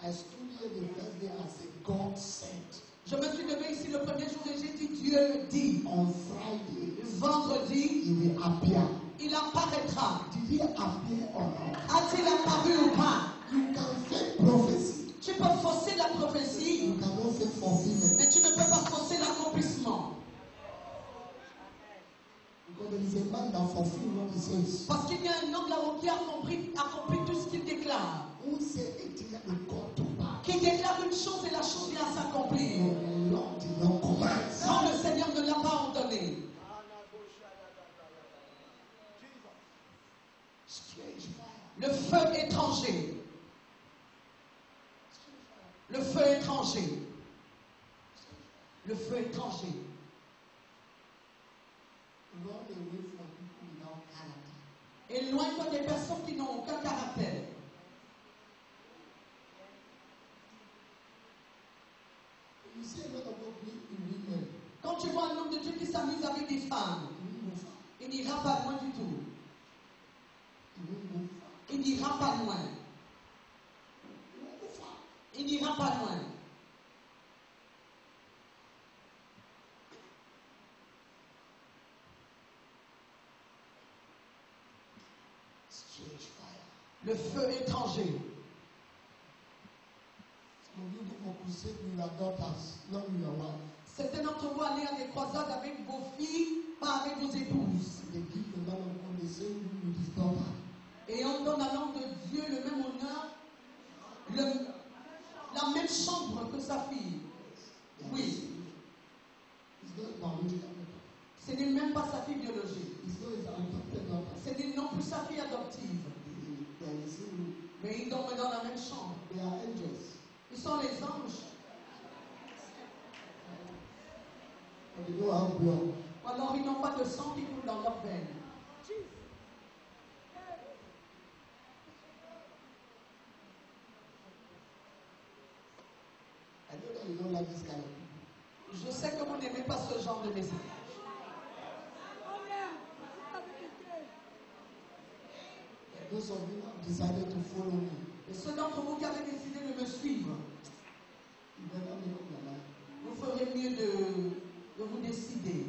I stood here the first day and said, God sent. Je me suis levé ici le premier jour et j'ai dit, Dieu dit. On Friday, Vendredi, he will appear. il apparaîtra. Did he appear or not? A-t-il apparu ou pas? You can fake prophecy. Tu peux fausser la prophétie, You cannot fake fulfillment. mais tu ne peux pas fausser l'accomplissement. Because there is a man that fulfills what he says. Parce qu'il y a un homme là-haut qui a accompli tout ce qu'il déclare. Who said it will go to pass? Qui déclare une chose et la chose vient à s'accomplir. The Lord did not command. Quand le Seigneur ne l'a pas ordonné. Strange fire. Le feu étranger. Le feu étranger. Le feu étranger. Run away from people without character. Éloigne-toi des personnes qui n'ont aucun caractère. Quand tu vois un homme de Dieu qui s'amuse avec des femmes, il n'ira pas loin du tout. Il n'ira pas loin. Il n'ira pas loin. Le feu étranger. Certains d'entre vous allez à des croisades avec vos filles, pas avec vos épouses. Et on donne à l'homme de Dieu le même honneur, la même chambre que sa fille. Oui. Ce n'est même pas sa fille biologique. Ce n'est non plus sa fille adoptive. Mais ils dorment dans la même chambre. Ils sont les anges. Ou alors ils n'ont pas de sang qui coule dans leurs veines. Je sais que vous n'aimez pas ce genre de message. Et ceux d'entre vous qui avez décidé de me suivre, vous ferez mieux de vous décider.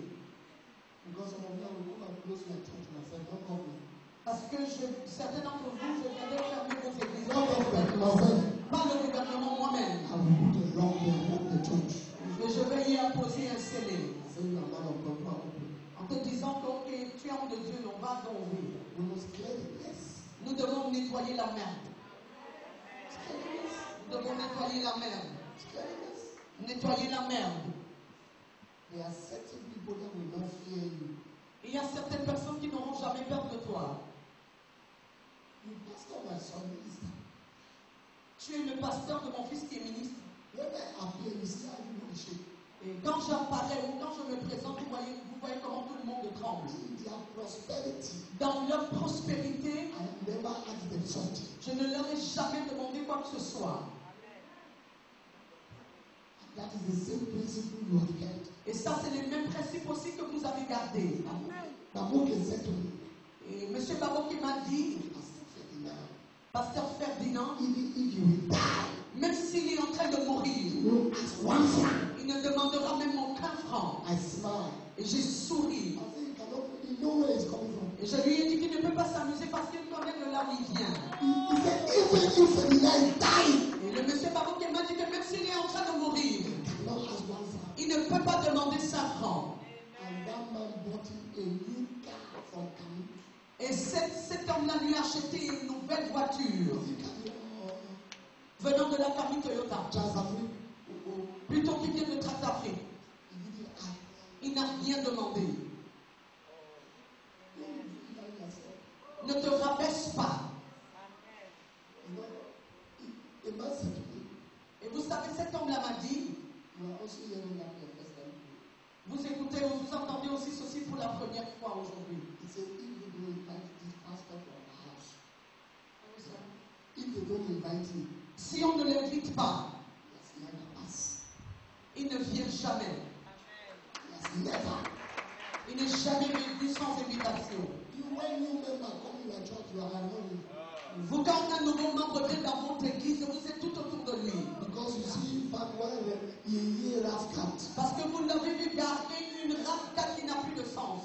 Parce que certains d'entre vous, je viendrai fermer vos églises. Pas le gouvernement moi-même. Mais je vais y imposer un scellé. En te disant que tu es homme de Dieu, on va t'ouvrir. Nous devons nettoyer la merde. Nous devons nettoyer la merde. Nettoyer la merde. Il y a certaines personnes qui n'auront jamais peur de toi. Tu es le pasteur de mon fils qui est ministre. Et quand j'apparais ou quand je me présente, vous voyez comment tout le monde tremble. Dans leur prospérité, je ne leur ai jamais demandé quoi que ce soit. Et ça, c'est les mêmes principes aussi que vous avez gardés. Et M. Babo qui m'a dit, Pasteur Ferdinand, même s'il est en train de mourir, il ne demandera même aucun franc. Et j'ai souri. Et je lui ai dit qu'il ne peut pas s'amuser parce qu'il connaît de là où il vient. Et le monsieur Baroque m'a dit que même s'il est en train de mourir, il ne peut pas demander 5 francs. Et cet homme-là lui a acheté une nouvelle voiture venant de la famille Toyota. Plutôt qu'il vient de Transafrique. Il n'a rien demandé. Ne te rabaisse pas. Et vous savez, cet homme-là m'a dit, vous écoutez, vous entendez aussi ceci pour la première fois aujourd'hui. Si on ne l'invite pas, il ne vient jamais. Il n'est jamais venu sans invitation. Vous, quand un nouveau membre vient dans votre église, vous êtes tout autour de lui. Parce que vous l'avez vu garder une rafcade qui n'a plus de sens.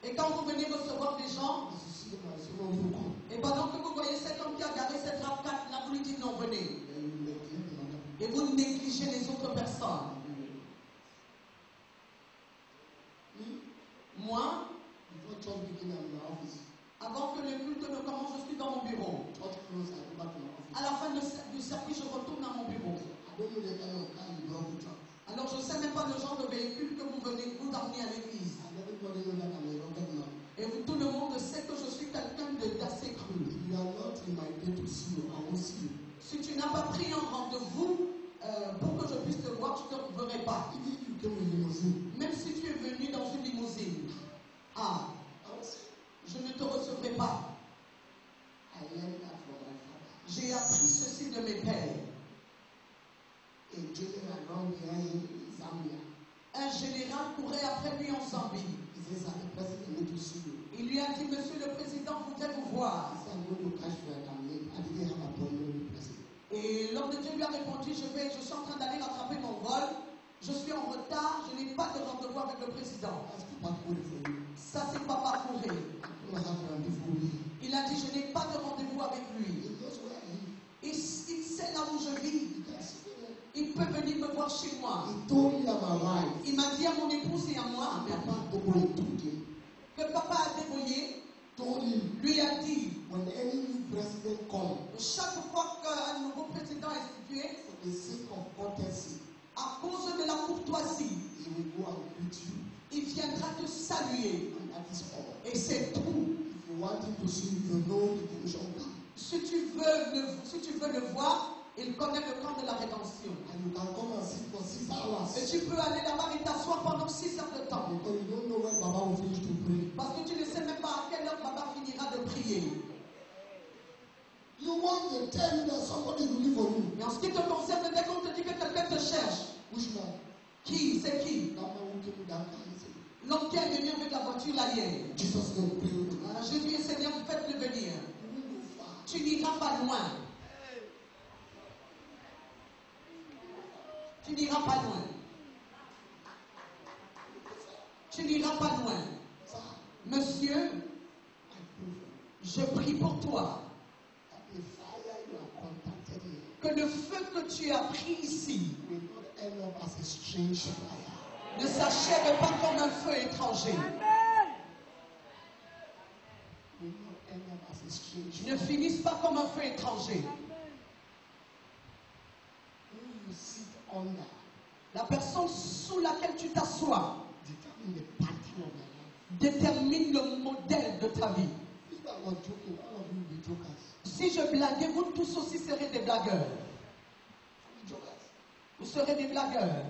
Et quand vous venez recevoir des gens, et pendant que vous voyez cet homme qui a gardé cette rafcade, là vous lui dites non, venez. Et vous négligez les autres personnes. Moi, avant que le culte ne commence, je suis dans mon bureau. À la fin du service, je retourne à mon bureau. Alors je ne sais même pas le genre de véhicule que vous venez vous emmener à l'église. Et vous, tout le monde sait que je suis quelqu'un d'assez cru. Si tu n'as pas pris un rendez-vous pour que je puisse te voir, je ne te verrai pas. Même si tu es Ah, I was saying, je ne te recevrai pas. I learned that from my father. J'ai appris ceci de mes pères. A general ran behind him in Zambia. Un général courait après lui en Zambie. He says, the president need to see you. Il lui a dit, Monsieur le Président voudrait vous voir. He said, I'm going to catch flight. I'm late. I didn't have a appointment with the president. Et l'homme de Dieu lui a répondu, je suis en train d'aller rattraper mon vol. Je suis en retard, je n'ai pas de rendez-vous avec le président. That's Papa Kuri for you. Ça, c'est Papa Kouré. I don't have rendezvous with him. Il a dit, je n'ai pas de rendez-vous avec lui. He knows where I live. Il sait là où je vis. He can see me there. Il peut venir me voir chez moi. He told me about my wife. Il m'a dit à mon épouse et à moi Papa Deboye told him. que papa a débrouillé, Told him lui a dit, when any new president comes, chaque fois qu'un nouveau président est situé, for the sake of courtesy, à cause de la courtoisie, he will go and greet you. il viendra te saluer. And that is all. Et c'est tout. If you want him to see you, you know the devotion camp. Si tu veux le voir, il connaît le camp de la rédemption. And you can come and sit for 6 hours. Et tu peux aller là-bas et t'asseoir pendant 6 heures de temps. Because you don't know when Baba will finish to pray. Parce que tu ne sais même pas à quelle heure papa finira de prier. You want to tell you that somebody is looking for you. Mais en ce qui te concerne, dès qu'on te dit que quelqu'un te cherche, Which man? qui? C'est qui? That man who came with that car. He said, L'homme qui est venu avec la voiture là hier. Jesus don't pray with the man. Jésus et Seigneur, faites-le venir. You won't go far. Tu n'iras pas loin. Tu n'iras pas loin. Tu n'iras pas loin. Sir, Monsieur, I pray for you. je prie pour toi. That the fire you have contacted here Que le feu que tu as pris ici will not end up as a strange fire. ne s'achève pas comme un feu étranger. Will not end up as a strange Ne fire. finisse pas comme un feu étranger. Who you sit under La personne sous laquelle tu t'assois determine the pattern of your life. détermine le modèle de ta vie. If I was joking, all of you will be jokers. Si je blaguais, vous tous aussi serez des blagueurs. Jokers. Vous serez des blagueurs.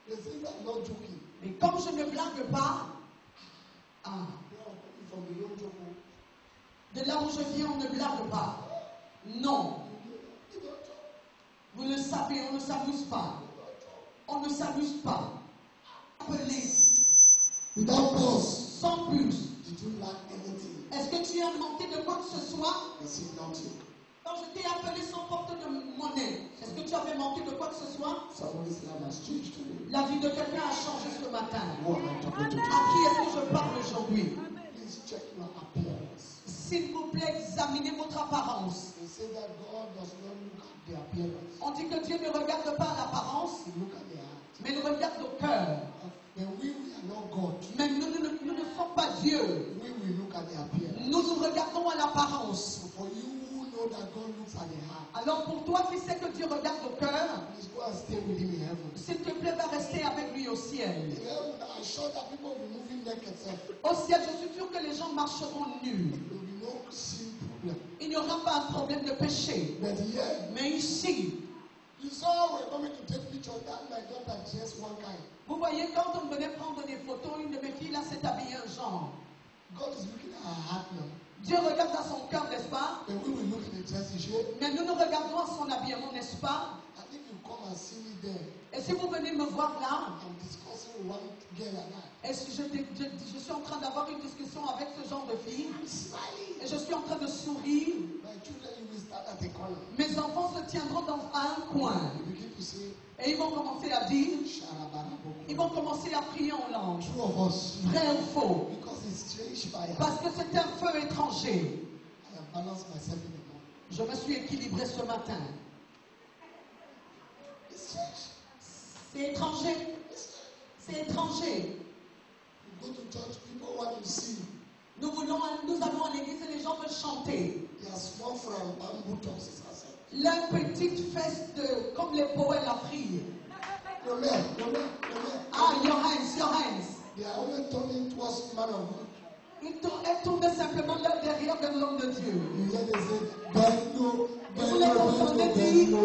They say you are not joking. Et comme je ne blague pas, They are coming from the young joko. de là où je viens, on ne blague pas. Non, You don't joke. vous le savez, on ne s'amuse pas. On ne s'amuse pas. Appelé, Without pause, sans plus. did you lack anything? Est-ce que tu as manqué de quoi que ce soit? They said nothing. Quand je t'ai appelé sans porte de monnaie, est-ce que tu avais manqué de quoi que ce soit? Somebody's life has changed today. La vie de quelqu'un a changé ce matin. Who am I talking to? À qui est-ce que je parle aujourd'hui? Please check your appearance. S'il vous plaît, examinez votre apparence. They say that God does not look at the appearance. On dit que Dieu ne regarde pas l'apparence, He look at the heart. mais il regarde le cœur. But we are not God. Mais nous ne sommes pas Dieu. We will look at the appearance. Nous nous regardons à l'apparence. So for you who know that God looks at the heart, Alors pour toi qui sais que Dieu regarde le cœur, please go and stay with him in heaven. s'il te plaît, va rester avec lui au ciel. In heaven, I'm sure that people will be moving naked. Self. Au ciel, je suis sûr que les gens marcheront nus. There will be no sin problem. Il n'y aura pas un problème de péché. But here, Mais ici, you saw we're coming to take pictures. That my daughter dressed one kind. vous voyez, quand on venait prendre des photos, une de mes filles là s'est habillée un genre. God is looking at her heart now. Dieu regarde à son cœur, n'est-ce pas? And we will look at the dress she showed. Mais nous nous regardons à son habillement, n'est-ce pas? And if you come and see me there, Et si vous venez me voir là, I'm discussing with one girl and I. est-ce que je suis en train d'avoir une discussion avec ce genre de fille, I'm smiling. et je suis en train de sourire. My children, you will start at the corner. Mes enfants se tiendront à un coin, You begin to say, et ils vont commencer à dire, Sharabaraboko. ils vont commencer à prier en langue. Two of us. Vrai ou faux? Because it's strange fire. Parce que c'est un feu étranger. I have balanced myself in the morning. Je me suis équilibré ce matin. It's strange. C'est étranger. It's strange. C'est étranger. You go to church, people want to sing. Nous allons à l'église et les gens veulent chanter. They are small from bamboo tops. La petite fesse comme les poètes la prière. No man. Ah, your hands. They are only turning towards man of God. Elle tournait simplement là derrière vers l'homme de Dieu. You hear they say, Bendo, Vous les entendez dire,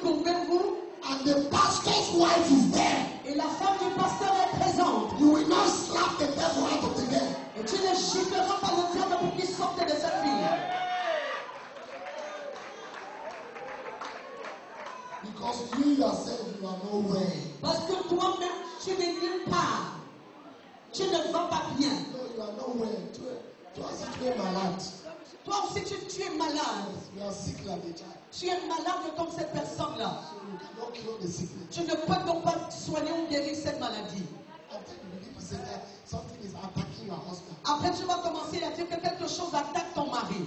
courbez-vous. And the pastor's wife is there. Et la femme du pasteur est présente. You will not slap slap the devil out of the girl. Et tu ne gifleras pas le diable pour qu'il sorte de cette fille. Because you yourself, you are nowhere. Parce que toi-même, tu n'es nulle part. Tu ne vas pas bien. No, you are nowhere. Toi aussi, tu es malade. Toi aussi, tu es malade. You are sick like a child. Tu es malade comme cette personne-là. So you cannot cure the sickness. Tu ne peux donc pas soigner ou guérir cette maladie. After you begin to say that something is attacking your husband. Après, tu vas commencer à dire que quelque chose attaque ton mari.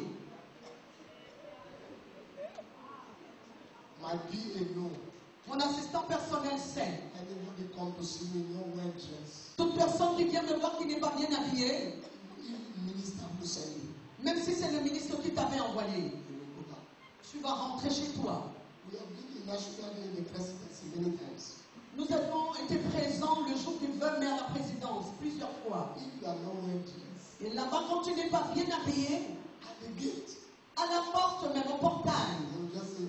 My PA know. Mon assistant personnel sait. Anybody come to see me, no wear dress. Toute personne qui vient me voir qui n'est pas bien habillée, If minister will send you, même si c'est le ministre qui t'avait envoyé, you will go back. tu vas rentrer chez toi. We have been in National Day in the presidency many times. Nous avons été présents le jour du 20 mai à la présidence, plusieurs fois. If you are not wearing dress, Et là-bas, quand tu n'es pas bien habillé, at the gate, à la porte, même au portail, they will just say,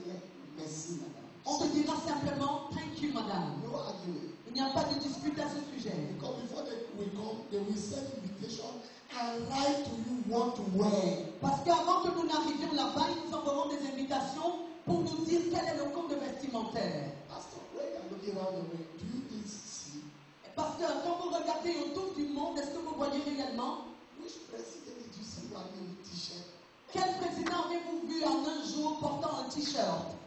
merci, madame. on te dira simplement, thank you, madame. No argument. Il n'y a pas de dispute à ce sujet. Because before they will come, they will send invitation and write to you what to wear. Parce qu'avant que nous n'arrivions là-bas, ils nous enverront des invitations pour nous dire quel est le code vestimentaire. Pastor, when you are looking around the way, do you please see Parce que quand vous regardez autour du monde, est-ce que vous voyez réellement which president did you see wearing a t-shirt? quel président avez-vous vu en un jour portant un t-shirt?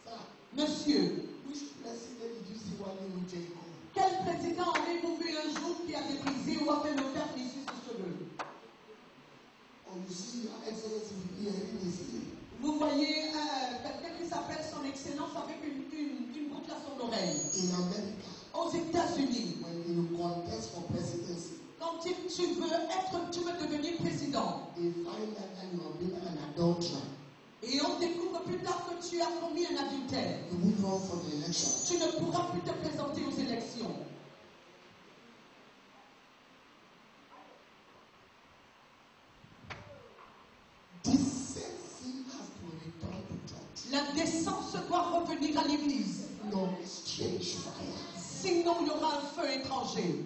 Sir, Monsieur, which president did you see wearing a Jericho? quel président avez-vous vu un jour qui a déprisé ou a fait le fer sur ses cheveux? Or you see your excellency with earring is here. Vous voyez quelqu'un qui s'appelle son excellence avec une boucle à son oreille. In America, Aux États-Unis, when you contest for presidency, quand tu veux devenir président, they find out that you have been an adulterer. et on découvre plus tard que tu as commis un adultère, You will run for the election. tu ne pourras plus te présenter aux élections. Decency has to return to church. La décence doit revenir à l'église. No strange fire. Sinon, il y aura un feu étranger.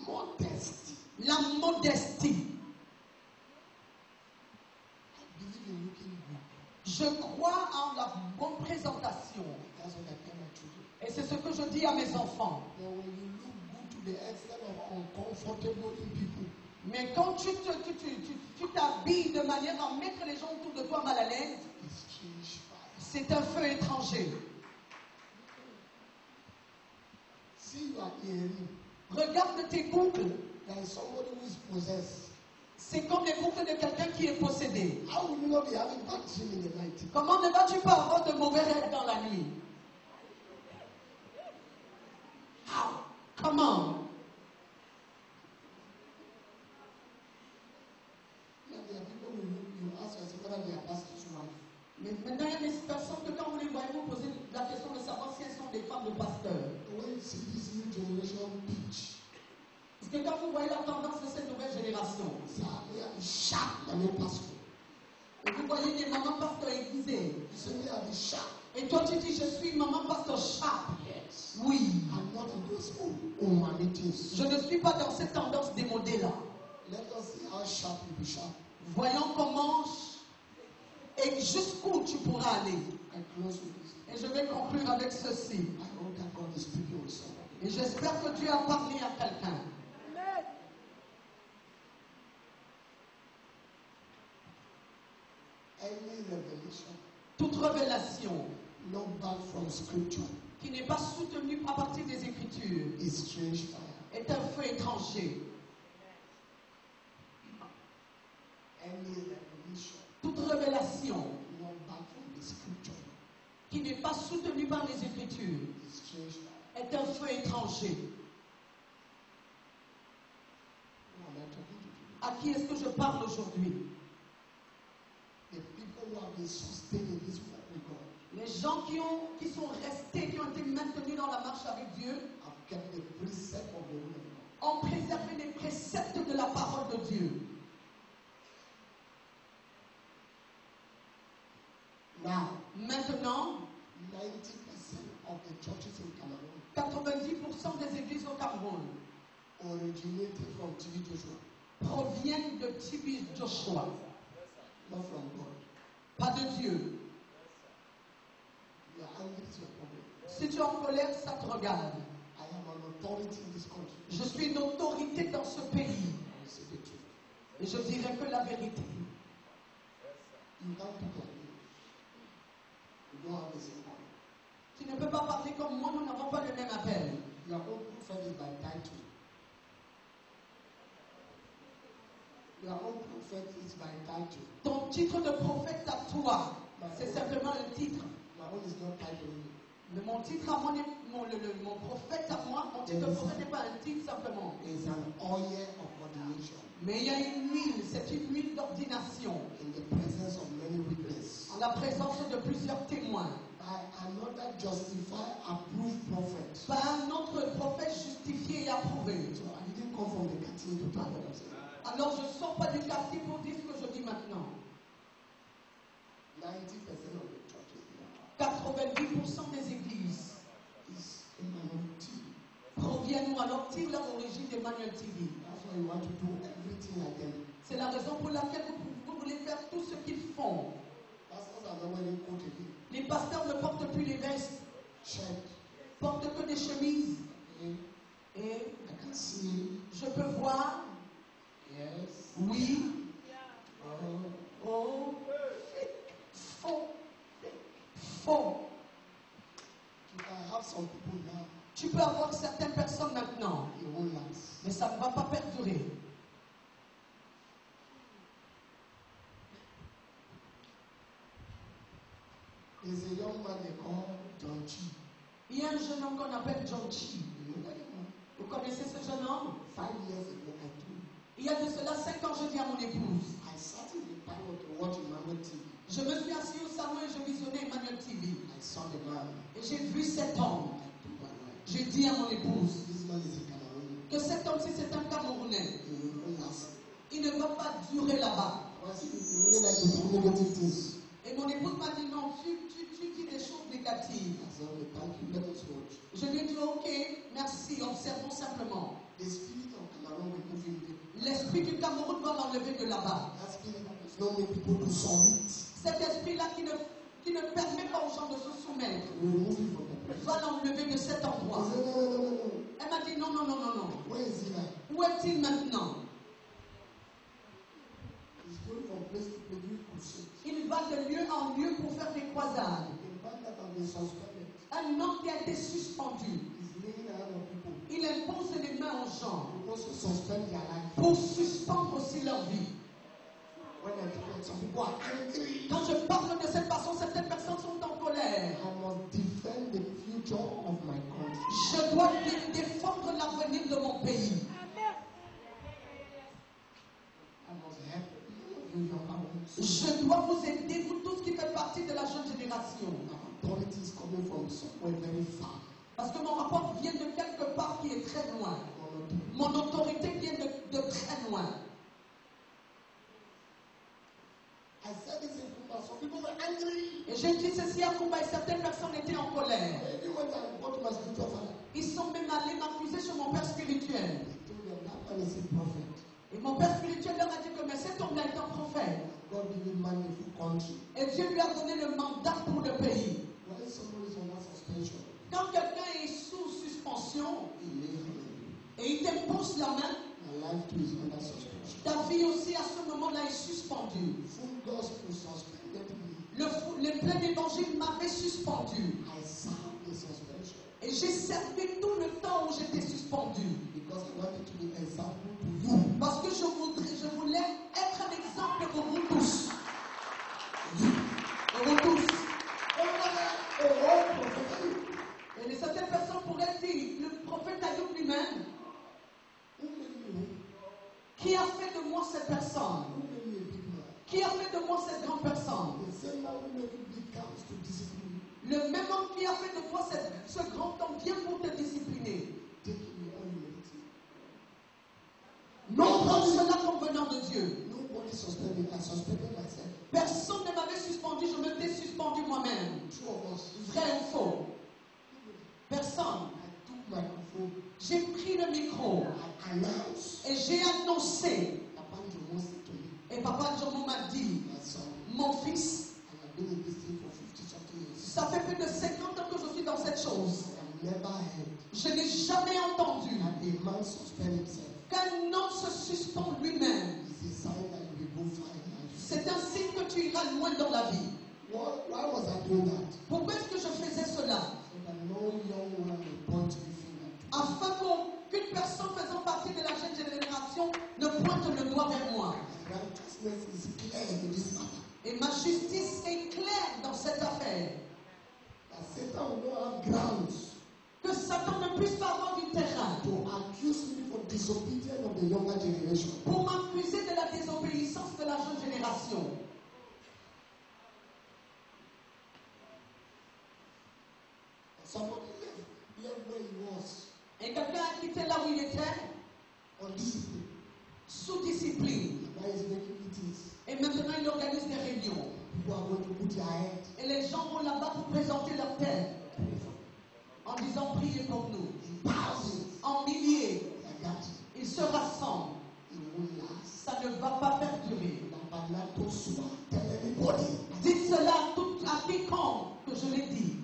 Modesty. La modestie. I believe in looking good. Je crois en la bonne présentation. That's what I tell my children. Et c'est ce que je dis à mes enfants. But when you look good to the extent of uncomfortable in people, Mais quand tu t'habilles de manière à mettre les gens autour de toi mal à l'aise, it's strange fire. c'est un feu étranger. See your earring. Regarde tes boucles. There is somebody who is possessed. C'est comme les boucles de quelqu'un qui est possédé. How will you not be having bad dream in the night? Comment ne vas-tu pas avoir de mauvais rêves dans la nuit? How? Comment? Now there are people who you ask yourself whether they are pastor's wife. Mais maintenant, il y a des personnes que quand vous les voyez, vous posez la question de savoir si elles sont des femmes de pasteurs. When you see this new generation pitch, Parce que quand vous voyez la tendance de cette nouvelle génération, say, we are the sharp, and the pastor. et vous voyez des mamans pasteurs aiguisées, You say, we are the sharp. et toi tu dis, je suis maman pasteur sharp. Yes. Oui. I'm not in those humanities. Je ne suis pas dans cette tendance démodée là. Let us see how sharp you be sharp. Voyons comment et jusqu'où tu pourras aller. I close with this. Et je vais conclure avec ceci. I hope that God is speaking with somebody. Et j'espère que Dieu a parlé à quelqu'un. Any revelation Toute révélation not back from scripture qui n'est pas soutenue à partir des Écritures is strange fire. est un feu étranger. Any revelation Toute révélation not back from the scripture qui n'est pas soutenue par les Écritures is strange fire. est un feu étranger. Who am I talking to? À qui est-ce que je parle aujourd'hui? The people who have been sustained in this walk with God Les gens qui sont restés, qui ont été maintenus dans la marche avec Dieu, have kept the precept of the word of God. ont préservé les préceptes de la parole de Dieu. Now, Maintenant, 90% of the churches in Cameroon 90% des églises au Cameroun originated from TB Joshua, proviennent de TB Joshua, not from God. pas de Dieu. You are angry, it's your problem. Si tu es en colère, ça te regarde. I am an authority in this country. Je suis une autorité dans ce pays I will say the truth. et je dirai que la vérité. You can't talk like me. You don't have the same power. Tu ne peux pas parler comme moi, nous n'avons pas le même appel. Your own prophet is by title. Your own prophet is by title. Ton titre de prophète à toi, c'est simplement un titre. My own is not title. Mais mon titre à moi, mon prophète à moi, mon titre de prophète n'est pas un titre simplement. It's an oil of ordination Mais il y a une huile, c'est une huile d'ordination. in the presence of many witnesses. En la présence de plusieurs témoins. By another justified, approved prophet. Par un autre prophète justifié et approuvé. So I didn't come from the cattle to talk what I'm saying. Alors je ne sors pas du quartier pour dire ce que je dis maintenant. 90% of the churches now 90% des églises is Emmanuel TV. proviennent ou alors tirent leur origine d'Emmanuel TV. That's why you want to do everything like them. C'est la raison pour laquelle vous voulez faire tout ce qu'ils font. Pastors are not wearing coat again. Les pasteurs ne portent plus les vestes, Shirt. portent que des chemises. Okay. Et I can see. je peux voir, Yes. oui, Oh. oh, faux, faux. You can have some people now. Tu peux avoir certaines personnes maintenant, It won't last. mais ça ne va pas perdurer. There's a young man they call John Chi. Il y a un jeune homme qu'on appelle John Chi. You know that man? Vous connaissez ce jeune homme? 5 years ago, I told you. Il y a de cela 5 ans, je dis à mon épouse, I sat in the parlor to watch Emmanuel TV. je me suis assis au salon et je visionnais Emmanuel TV. I saw the man. Et j'ai vu cet homme. I told my wife, J'ai dit à mon épouse this man is a Cameroonian. que cet homme, si c'est un Camerounais, He will not last. il ne va pas durer là-bas. I said, you only like to do negative things. Et mon épouse m'a dit non, tu dis des choses négatives. I said, okay, thank you. Let us watch. Je lui ai dit ok, merci, observons simplement. The spirit of Cameroon will move him there. L'esprit du Cameroun va l'enlever de là-bas. That spirit that does not make people to submit Cet esprit-là qui ne permet pas aux gens de se soumettre will remove him from the place. va l'enlever de cet I endroit. said, no. Elle m'a dit non, non, non, non, non. Where is he now? Où est-il maintenant? He's going from place to place doing crusade. Il va de lieu en lieu pour faire des croisades. The man that has been suspended Un homme qui a été suspendu. is laying hand on people. Il impose les mains aux gens Because to suspend their life. pour suspendre aussi leur vie. When I talk, some people are angry. Quand je parle de cette façon, certaines personnes sont en colère. I must defend the future of my country. Je dois défendre l'avenir de mon pays. I must help you, younger ones. Je dois vous aider, vous tous qui faites partie de la jeune génération. My authority is coming from somewhere very far. Parce que mon rapport vient de quelque part qui est très loin. Mon autorité vient de très loin. I said this in Kumba. Some people were angry. Et j'ai dit ceci à Kumba et certaines personnes étaient en colère. They went and got to my spiritual father. Ils sont même allés m'accuser sur mon père spirituel. I told them that man is a prophet. Et mon père spirituel leur a dit que mais cet homme-là est un prophète. God gave him man in the country. Et Dieu lui a donné le mandat pour le pays. When somebody is under suspension, Quand quelqu'un est sous suspension he lays hand on you. et il t'impose la main, My life too is under suspension. ta vie aussi à ce moment-là est suspendue. Full gospel suspended me. Le plein évangile m'avait suspendu. I served the suspension Et j'ai servi tout le temps où j'étais suspendu. because I wanted to be an example to you. Parce que je voulais être un exemple pour vous tous. Pour vous tous. Et certaines personnes pourraient dire, le prophète Ayoub lui-même, Who made me? qui a fait de moi cette personne? Who made me a big man? Qui a fait de moi cette grande personne? The same man who made you big comes to discipline you. Le même homme qui a fait de toi ce grand homme vient pour te discipliner. Taking me all humility. Non comme cela comme venant de Dieu. Nobody suspended me. I suspended myself. Personne ne m'avait suspendu, je m'étais suspendu moi-même. Two of us. Vrai ou faux? Personne. I took microphone. J'ai pris le micro I announced. et j'ai annoncé. Papa Jomo said to me, Et Papa Jomo m'a dit, my son, mon fils, I have been in this thing for 50-something years. ça fait plus de 50 ans que je suis dans cette chose. I have never heard Je n'ai jamais entendu that a man suspend himself. qu'un homme se suspend lui-même. It's a sign that you will go far in life. C'est un signe que tu iras loin dans la vie. Why was I doing that? Pourquoi est-ce que je faisais cela? So that no young one will point the finger to me. Afin qu'une personne faisant partie de la jeune génération ne pointe le doigt vers moi. Righteousness is clear in this matter. Et ma justice est claire dans cette affaire. That Satan will not have grounds Que Satan ne puisse pas avoir du terrain to accuse me for disobedience of the younger generation. pour m'accuser de la désobéissance de la jeune génération. Somebody left where he was Et quelqu'un a quitté là où il était undisciplined. sous discipline. Now he's making meetings. Et maintenant il organise des réunions. People are going to put their head. Et les gens vont là-bas pour présenter leur tête en disant priez pour nous. In thousands. En milliers, Like that. ils se rassemblent. It won't last. Ça ne va pas perdurer. Labanato Sua. Tell anybody. Dites cela à quiconque que je l'ai dit.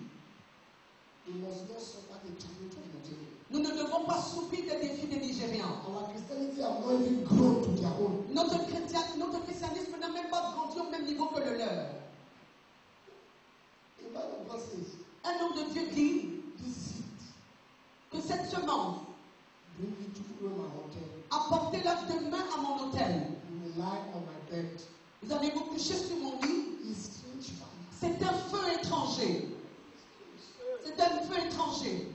We must not suffer the challenge of Nigeria. Nous ne devons pas subir des défis des Nigérians. Our Christianity have not even grown to their own. Notre christianisme n'a même pas grandi au même niveau que le leur. The man of God says, Un homme de Dieu dit this seed, que cette semence, bring it to my hotel. apportez-la demain à mon hôtel. You will lie on my bed. Vous allez vous coucher sur mon lit. It's strange fire. C'est un feu étranger. C'est un feu étranger.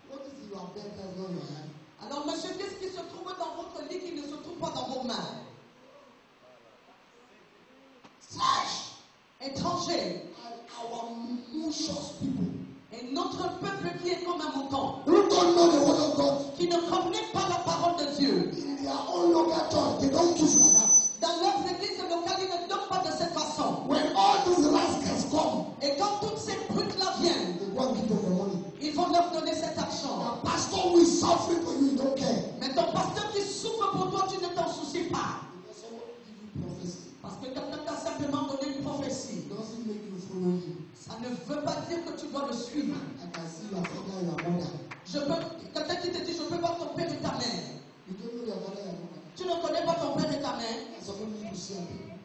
What is in your bed that's not your hand? Alors, monsieur, qu'est-ce qui se trouve dans votre lit qui ne se trouve pas dans vos mains? Slash! Étranger. And our malicious people Et notre peuple qui est comme un mouton, who don't know the word of God qui ne connaît pas la parole de Dieu. in their own local church, they don't give like that. Dans leurs églises locales, ils ne donnent pas de cette façon. When all these rascals come, Et quand toutes ces brutes-là viennent, they go and give them the money. ils vont leur donner cet argent. The pastor who is suffering for you, you don't care. Mais ton pasteur qui souffre pour toi, tu ne t'en soucies pas. Because someone give you prophecy. Parce que quelqu'un t'a simplement donné une prophétie. It doesn't make you follow him. Ça ne veut pas dire que tu dois le suivre. I can see your father and your mother. Quelqu'un qui te dit, je peux voir ton père et ta mère. You don't know your father and your mother. Tu ne connais pas ton père et ta mère. And someone need to see them.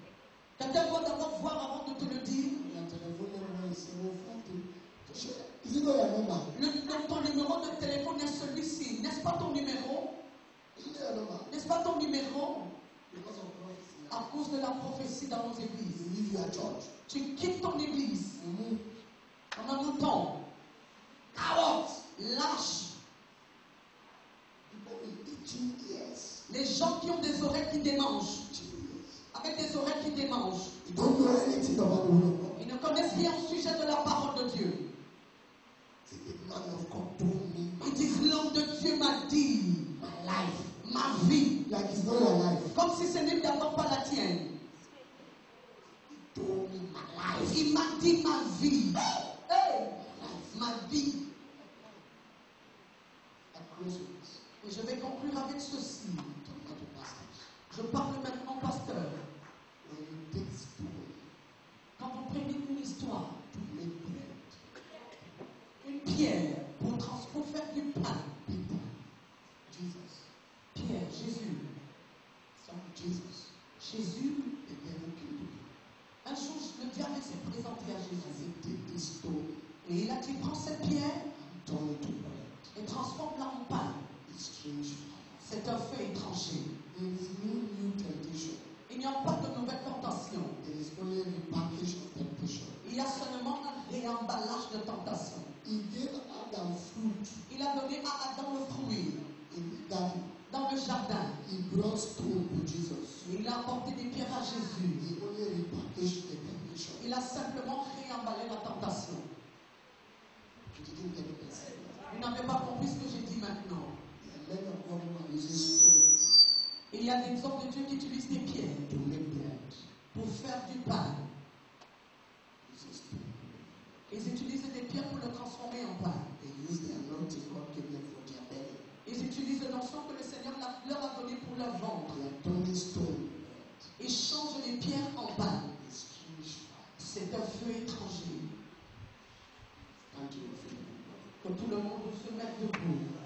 Quelqu'un doit d'abord voir avant de te le dire. Your telephone number is 742. Is it not your number? Ton numéro de téléphone est celui-ci. N'est-ce pas ton numéro? Is it your number? N'est-ce pas ton numéro? Because of prophecy. À cause de la prophétie dans nos églises. You leave your church. Tu quittes ton église You move. comme un mouton. Cowards. Lâche. People with itching ears. Les gens qui ont des oreilles qui démangent. Itching ears. Avec des oreilles qui démangent. You don't know anything about the word of God. Ils ne connaissent rien au sujet de la parole de Dieu. See, the man of God told me Ils disent, l'homme de Dieu m'a dit my life. ma vie. Like it's not your life. Comme si ce n'était d'abord pas la tienne. He told me my life. Il m'a dit ma vie. Hey, My life. ma vie. I close with this. Et je vais conclure avec ceci. Talk about the pastors. Je parle maintenant, pasteur. When you take story Quand vous prenez une histoire, to make bread, une pierre pour faire du pain. Peter, Jesus, Pierre, Jésus. son Jesus, Jésus, the devil came to him. un jour, le diable s'est présenté à I Jésus. said, take this stone Et il a dit, prends cette pierre and turn it to bread. et transforme-la en pain. It's strange fire. C'est un feu étranger. There is no new temptation. Il n'y a pas de nouvelle tentation. There is only a repackage of temptation. Il y a seulement un réemballage de tentation. He gave Adam fruit Il a donné à Adam le fruit in the garden. dans le jardin. He brought stone to Jesus. Et il a apporté des pierres à Jésus. He only repackaged the temptation. Il a simplement réemballé la tentation. He didn't get it. Vous n'avez pas compris ce que j'ai dit maintenant. The men of God who are using stone Et il y a des hommes de Dieu qui utilisent des pierres to make bread. pour faire du pain. Using stone. Ils utilisent des pierres pour le transformer en pain. A C'est un feu étranger. Thank you. Que tout le monde se mette debout.